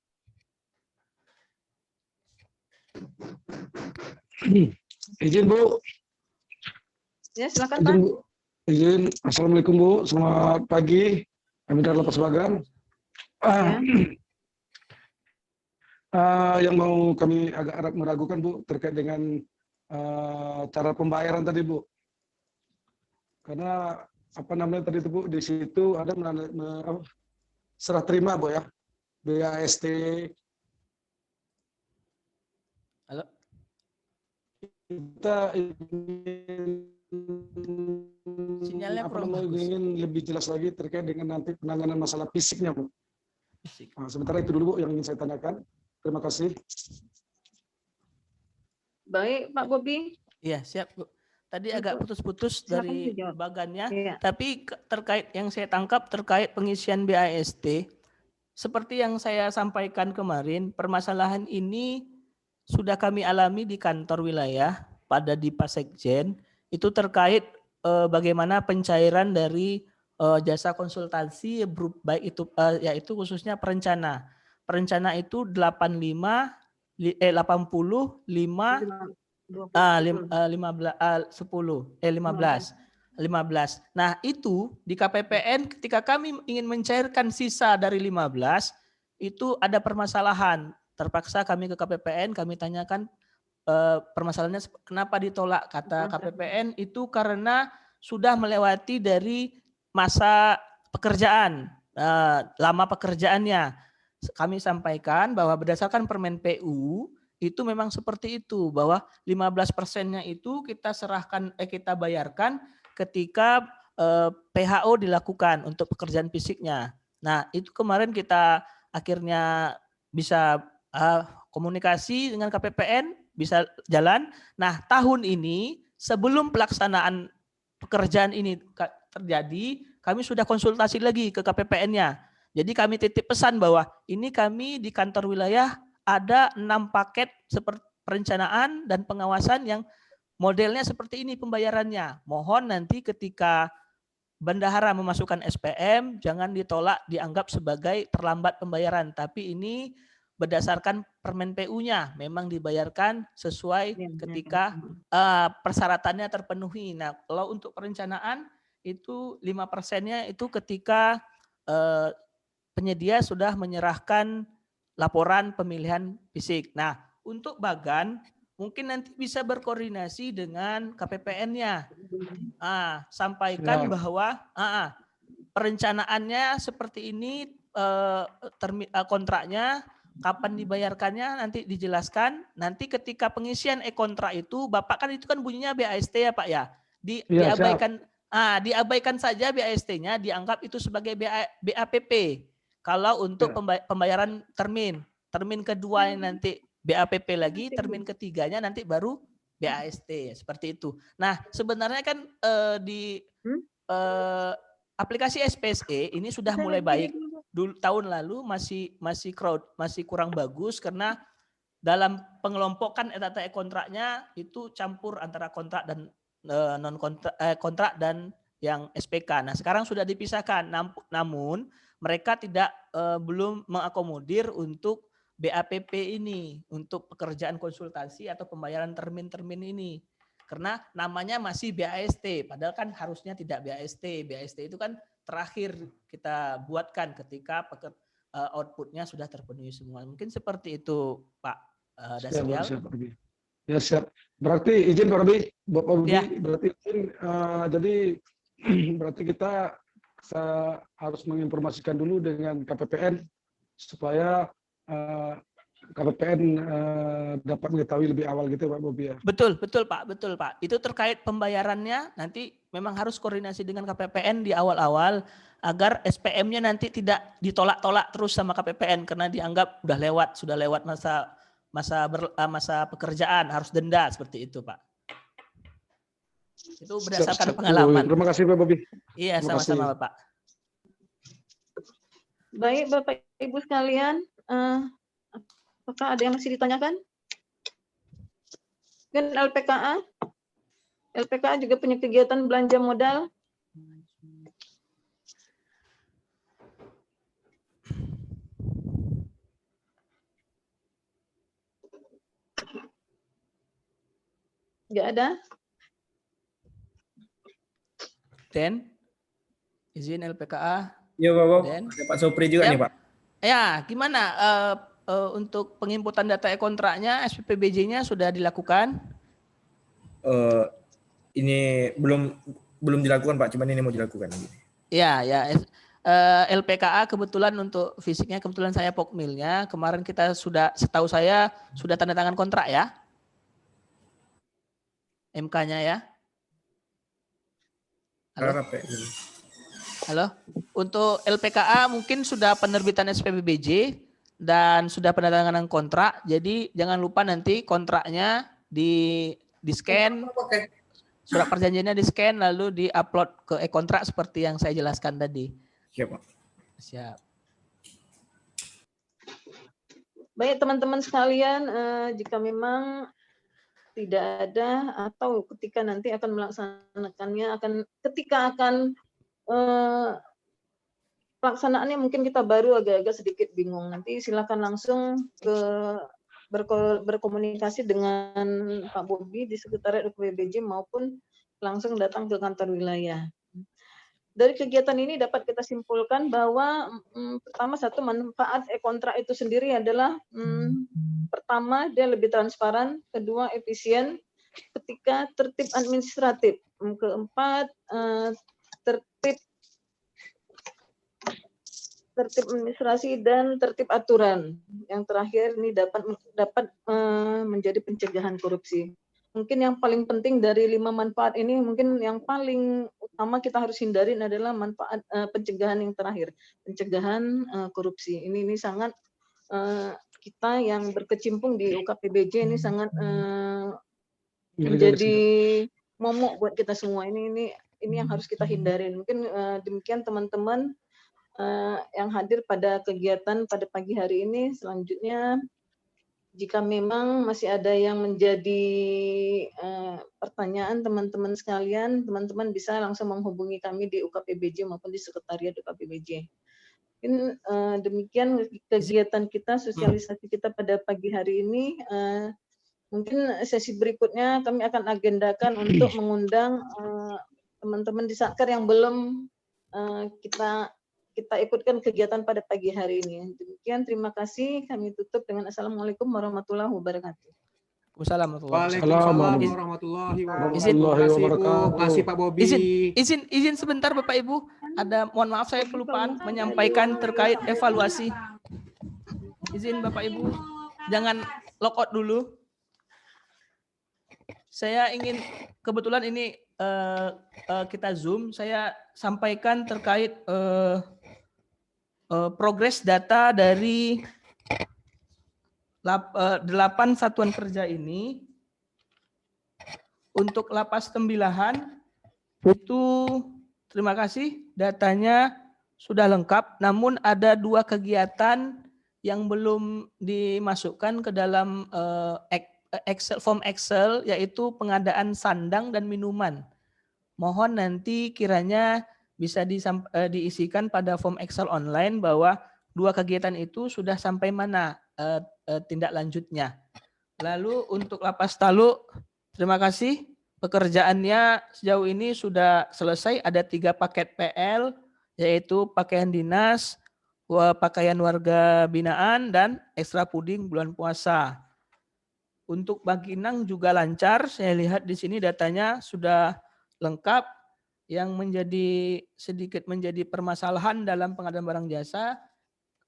Izin Bu. Ya silakan Pak. Izin. Assalamualaikum Bu. Selamat pagi. Kami dari Lapas Bagan. Yang mau kami agak meragukan Bu terkait dengan cara pembayaran tadi Bu. Karena tadi itu Bu, di situ ada serah terima Bu ya. BAST. Halo. Kita Sinyalnya kurang bagus. ingin lebih jelas lagi terkait dengan nanti penanganan masalah fisiknya Bu. Sementara itu dulu Bu yang ingin saya tanyakan. Terima kasih. Baik, Pak Bobi. Iya, siap, Bu. Tadi agak putus-putus dari bagannya, tapi terkait yang saya tangkap terkait pengisian BAST, seperti yang saya sampaikan kemarin, permasalahan ini sudah kami alami di kantor wilayah pada di Pasekjen, itu terkait bagaimana pencairan dari jasa konsultasi baik itu yaitu khususnya perencana. Perencana itu 15. Nah, itu di KPPN ketika kami ingin mencairkan sisa dari 15, itu ada permasalahan. Terpaksa kami ke KPPN, kami tanyakan permasalahannya kenapa ditolak. Kata KPPN itu karena sudah melewati dari masa pekerjaan, lama pekerjaannya. Kami sampaikan bahwa berdasarkan Permen PU itu memang seperti itu, bahwa 15%-nya itu kita bayarkan ketika PHO dilakukan untuk pekerjaan fisiknya. Nah, itu kemarin kita akhirnya bisa komunikasi dengan KPPN, bisa jalan. Nah, tahun ini sebelum pelaksanaan pekerjaan ini terjadi, kami sudah konsultasi lagi ke KPPN-nya. Jadi kami titip pesan bahwa ini kami di kantor wilayah ada 6 paket seperti perencanaan dan pengawasan yang modelnya seperti ini pembayarannya. Mohon nanti ketika bendahara memasukkan SPM jangan ditolak dianggap sebagai terlambat pembayaran, tapi ini berdasarkan Permen PU-nya memang dibayarkan sesuai ketika persyaratannya terpenuhi. Nah, kalau untuk perencanaan itu 5%-nya itu ketika penyedia sudah menyerahkan laporan pemilihan fisik. Nah, untuk Bagan mungkin nanti bisa berkoordinasi dengan KPPN-nya. Sampaikan bahwa perencanaannya seperti ini, kontraknya kapan dibayarkannya nanti dijelaskan. Nanti ketika pengisian e-kontrak itu, Bapak kan itu kan bunyinya BAST ya Pak ya. Diabaikan diabaikan saja BAST-nya, dianggap itu sebagai BAPP. Kalau untuk pembayaran termin kedua yang nanti BAPP lagi, termin ketiganya nanti baru BAST, seperti itu. Nah, sebenarnya kan di aplikasi SPSE ini sudah mulai baik. Dulu tahun lalu masih kurang bagus karena dalam pengelompokan data e-kontraknya itu campur antara kontrak dan non kontrak dan yang SPK. Nah, sekarang sudah dipisahkan. Namun mereka belum mengakomodir untuk BAPP ini, untuk pekerjaan konsultasi atau pembayaran termin-termin ini. Karena namanya masih BAST, padahal kan harusnya tidak BAST. BAST itu kan terakhir kita buatkan ketika outputnya sudah terpenuhi semua. Mungkin seperti itu, Pak Dasrial. Ya, siap. Berarti izin Pak Robi, Bapak Budi, Ya. berarti izin, jadi berarti kita harus menginformasikan dulu dengan KPPN supaya KPPN dapat mengetahui lebih awal gitu Pak Bobi ya. Betul Pak. Itu terkait pembayarannya nanti memang harus koordinasi dengan KPPN di awal-awal agar SPM-nya nanti tidak ditolak-tolak terus sama KPPN karena dianggap sudah lewat masa pekerjaan, harus denda seperti itu Pak. Itu berdasarkan pengalaman. Terima kasih Pak Bobi. Iya, sama-sama Bapak. Baik Bapak Ibu sekalian, apakah ada yang masih ditanyakan? Dan LPKA juga punya kegiatan belanja modal. Nggak ada. Den, izin LPKA. Iya Bapak, Den. ada Pak Sopri juga nih Pak. Ya, gimana untuk penginputan data e-kontraknya, SPPBJ-nya sudah dilakukan? Ini belum dilakukan Pak, cuman ini mau dilakukan. Ya. LPKA kebetulan untuk fisiknya kebetulan saya pokmilnya. Kemarin kita setahu saya sudah tanda tangan kontrak ya. MK-nya ya. Halo. Untuk LPKA mungkin sudah penerbitan SPPBJ dan sudah penandatanganan kontrak. Jadi jangan lupa nanti kontraknya di-scan, surat perjanjiannya di-scan lalu di-upload ke e-kontrak seperti yang saya jelaskan tadi. Siap Pak. Siap. Baik teman-teman sekalian, jika memang tidak ada atau ketika nanti akan melaksanakannya, ketika akan pelaksanaannya mungkin kita baru agak-agak sedikit bingung. Nanti silakan langsung berkomunikasi dengan Pak Bobi di Sekretariat UKPBJ maupun langsung datang ke kantor wilayah. Dari kegiatan ini dapat kita simpulkan bahwa pertama manfaat e-kontrak itu sendiri adalah pertama dia lebih transparan, kedua efisien, ketiga tertib administratif, keempat tertib administrasi dan tertib aturan. Yang terakhir ini dapat menjadi pencegahan korupsi. Mungkin yang paling penting dari 5 manfaat ini, mungkin yang paling utama kita harus hindarin adalah manfaat pencegahan yang terakhir, pencegahan korupsi. Ini sangat kita yang berkecimpung di UKPBJ ini sangat menjadi momok buat kita semua. Ini yang harus kita hindarin. Mungkin demikian teman-teman. yang hadir pada kegiatan pada pagi hari ini. Selanjutnya, jika memang masih ada yang menjadi pertanyaan teman-teman sekalian, teman-teman bisa langsung menghubungi kami di UKPBJ maupun di Sekretariat UKPBJ. Mungkin demikian kegiatan kita, sosialisasi kita pada pagi hari ini. Mungkin sesi berikutnya kami akan agendakan untuk mengundang teman-teman di Satker yang belum kita ikutkan kegiatan pada pagi hari ini. Demikian, terima kasih. Kami tutup dengan Assalamualaikum warahmatullahi wabarakatuh. Waalaikumsalam warahmatullahi wabarakatuh. Terima kasih Pak Bobi. Izin sebentar Bapak Ibu. Mohon maaf saya kelupaan menyampaikan terkait evaluasi. Izin Bapak Ibu, jangan log out dulu. Saya ingin, kebetulan ini kita Zoom, saya sampaikan terkait progres data dari 8 satuan kerja ini. Untuk Lapas Tembilahan itu terima kasih, datanya sudah lengkap, namun ada 2 kegiatan yang belum dimasukkan ke dalam form Excel, yaitu pengadaan sandang dan minuman. Mohon nanti kiranya bisa diisikan pada form Excel online bahwa 2 kegiatan itu sudah sampai mana tindak lanjutnya. Lalu untuk Lapas Taluk, terima kasih. Pekerjaannya sejauh ini sudah selesai. Ada 3 paket PL, yaitu pakaian dinas, pakaian warga binaan, dan ekstra puding bulan puasa. Untuk Bangkinang juga lancar. Saya lihat di sini datanya sudah lengkap. Yang sedikit menjadi permasalahan dalam pengadaan barang jasa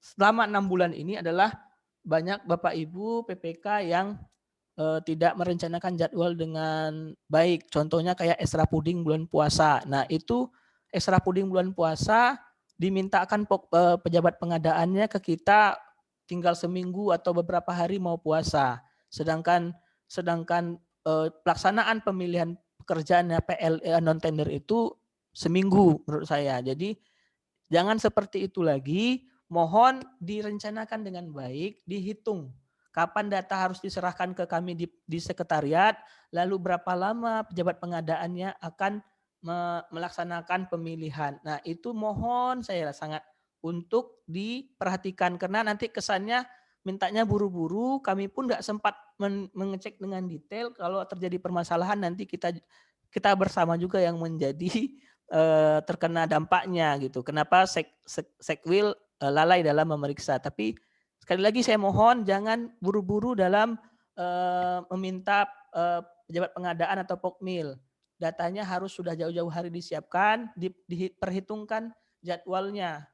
selama 6 bulan ini adalah banyak Bapak Ibu PPK yang tidak merencanakan jadwal dengan baik. Contohnya kayak ekstra puding bulan puasa. Nah itu ekstra puding bulan puasa dimintakan pejabat pengadaannya ke kita tinggal seminggu atau beberapa hari mau puasa. Sedangkan pelaksanaan pemilihan pekerjaannya PL non tender itu seminggu menurut saya. Jadi jangan seperti itu lagi. Mohon direncanakan dengan baik, dihitung kapan data harus diserahkan ke kami di sekretariat, lalu berapa lama pejabat pengadaannya akan melaksanakan pemilihan. Nah itu mohon saya sangat untuk diperhatikan, karena nanti kesannya mintanya buru-buru, kami pun nggak sempat mengecek dengan detail. Kalau terjadi permasalahan nanti kita bersama juga yang menjadi terkena dampaknya gitu. Kenapa Sekwil lalai dalam memeriksa? Tapi sekali lagi saya mohon jangan buru-buru dalam meminta pejabat pengadaan atau Pokmil. Datanya harus sudah jauh-jauh hari disiapkan, diperhitungkan jadwalnya.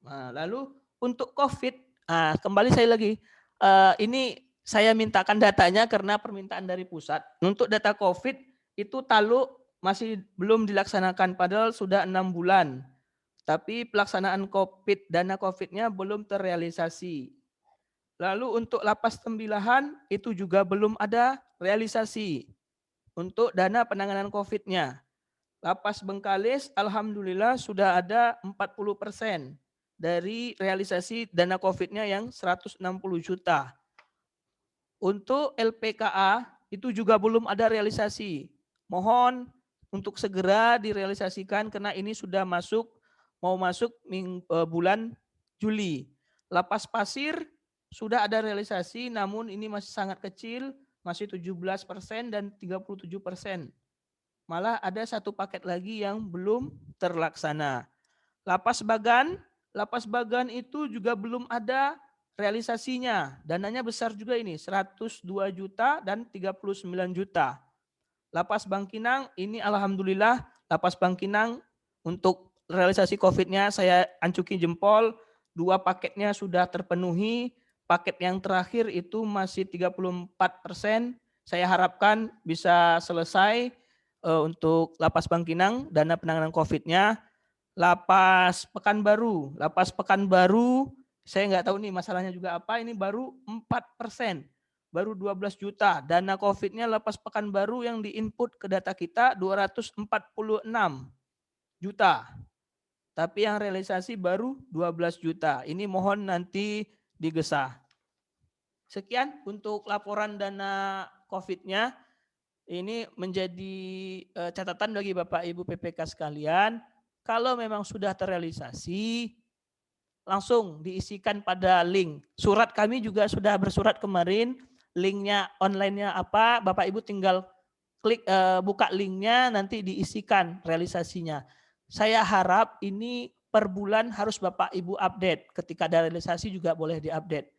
Nah, lalu untuk COVID, kembali saya lagi, ini saya mintakan datanya karena permintaan dari pusat. Untuk data COVID itu Taluk masih belum dilaksanakan padahal sudah 6 bulan. Tapi pelaksanaan dana COVID-nya belum terrealisasi. Lalu untuk Lapas Tembilahan itu juga belum ada realisasi untuk dana penanganan COVID-nya. Lapas Bengkalis alhamdulillah sudah ada 40% dari realisasi dana COVID-nya yang 160 juta. Untuk LPKA itu juga belum ada realisasi. Mohon untuk segera direalisasikan karena ini sudah mau masuk bulan Juli. Lapas Pasir sudah ada realisasi namun ini masih sangat kecil, masih 17% dan 37%. Malah ada 1 paket lagi yang belum terlaksana. Lapas Bagan itu juga belum ada realisasinya. Dananya besar juga ini, 102 juta dan 39 juta. Lapas Bangkinang ini alhamdulillah Lapas Bangkinang untuk realisasi COVID-nya saya ancuki jempol, 2 paketnya sudah terpenuhi, paket yang terakhir itu masih 34%. Saya harapkan bisa selesai untuk Lapas Bangkinang dana penanganan COVID-nya. Lapas Pekanbaru saya nggak tahu nih masalahnya juga apa, ini baru 4%, baru 12 juta. Dana COVID-nya Lapas Pekanbaru yang diinput ke data kita 246 juta. tapi yang realisasi baru 12 juta. Ini mohon nanti digesah. Sekian untuk laporan dana COVID-nya. Ini menjadi catatan bagi Bapak Ibu PPK sekalian. Kalau memang sudah terrealisasi, langsung diisikan pada link. Surat kami juga sudah bersurat kemarin, linknya online-nya apa, Bapak Ibu tinggal klik buka linknya, nanti diisikan realisasinya. Saya harap ini per bulan harus Bapak Ibu update. Ketika ada realisasi juga boleh diupdate.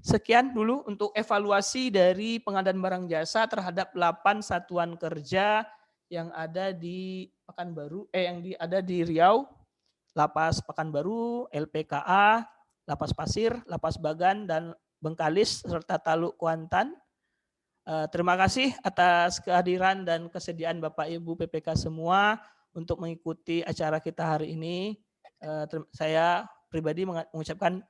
Sekian dulu untuk evaluasi dari pengadaan barang jasa terhadap 8 satuan kerja yang ada di Pekanbaru, yang ada di Riau, Lapas Pekanbaru, LPKA, Lapas Pasir, Lapas Bagan, dan Bengkalis, serta Taluk Kuantan. Terima kasih atas kehadiran dan kesediaan Bapak Ibu PPK semua untuk mengikuti acara kita hari ini. Saya pribadi mengucapkan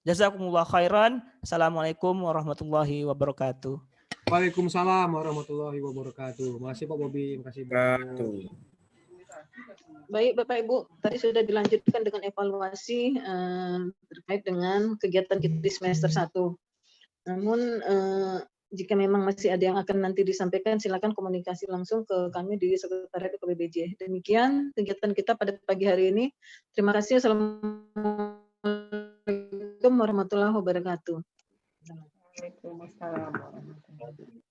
jazakumullah khairan. Assalamualaikum warahmatullahi wabarakatuh. Waalaikumsalam warahmatullahi wabarakatuh. Makasih Pak Bobi, makasih Bu. Baik Bapak Ibu, tadi sudah dilanjutkan dengan evaluasi terkait dengan kegiatan kita di semester 1. Namun jika memang masih ada yang akan nanti disampaikan, silakan komunikasi langsung ke kami di Sekretariat UKPBJ. Demikian kegiatan kita pada pagi hari ini. Terima kasih. Assalamualaikum warahmatullahi wabarakatuh. Waalaikumsalam warahmatullahi wabarakatuh.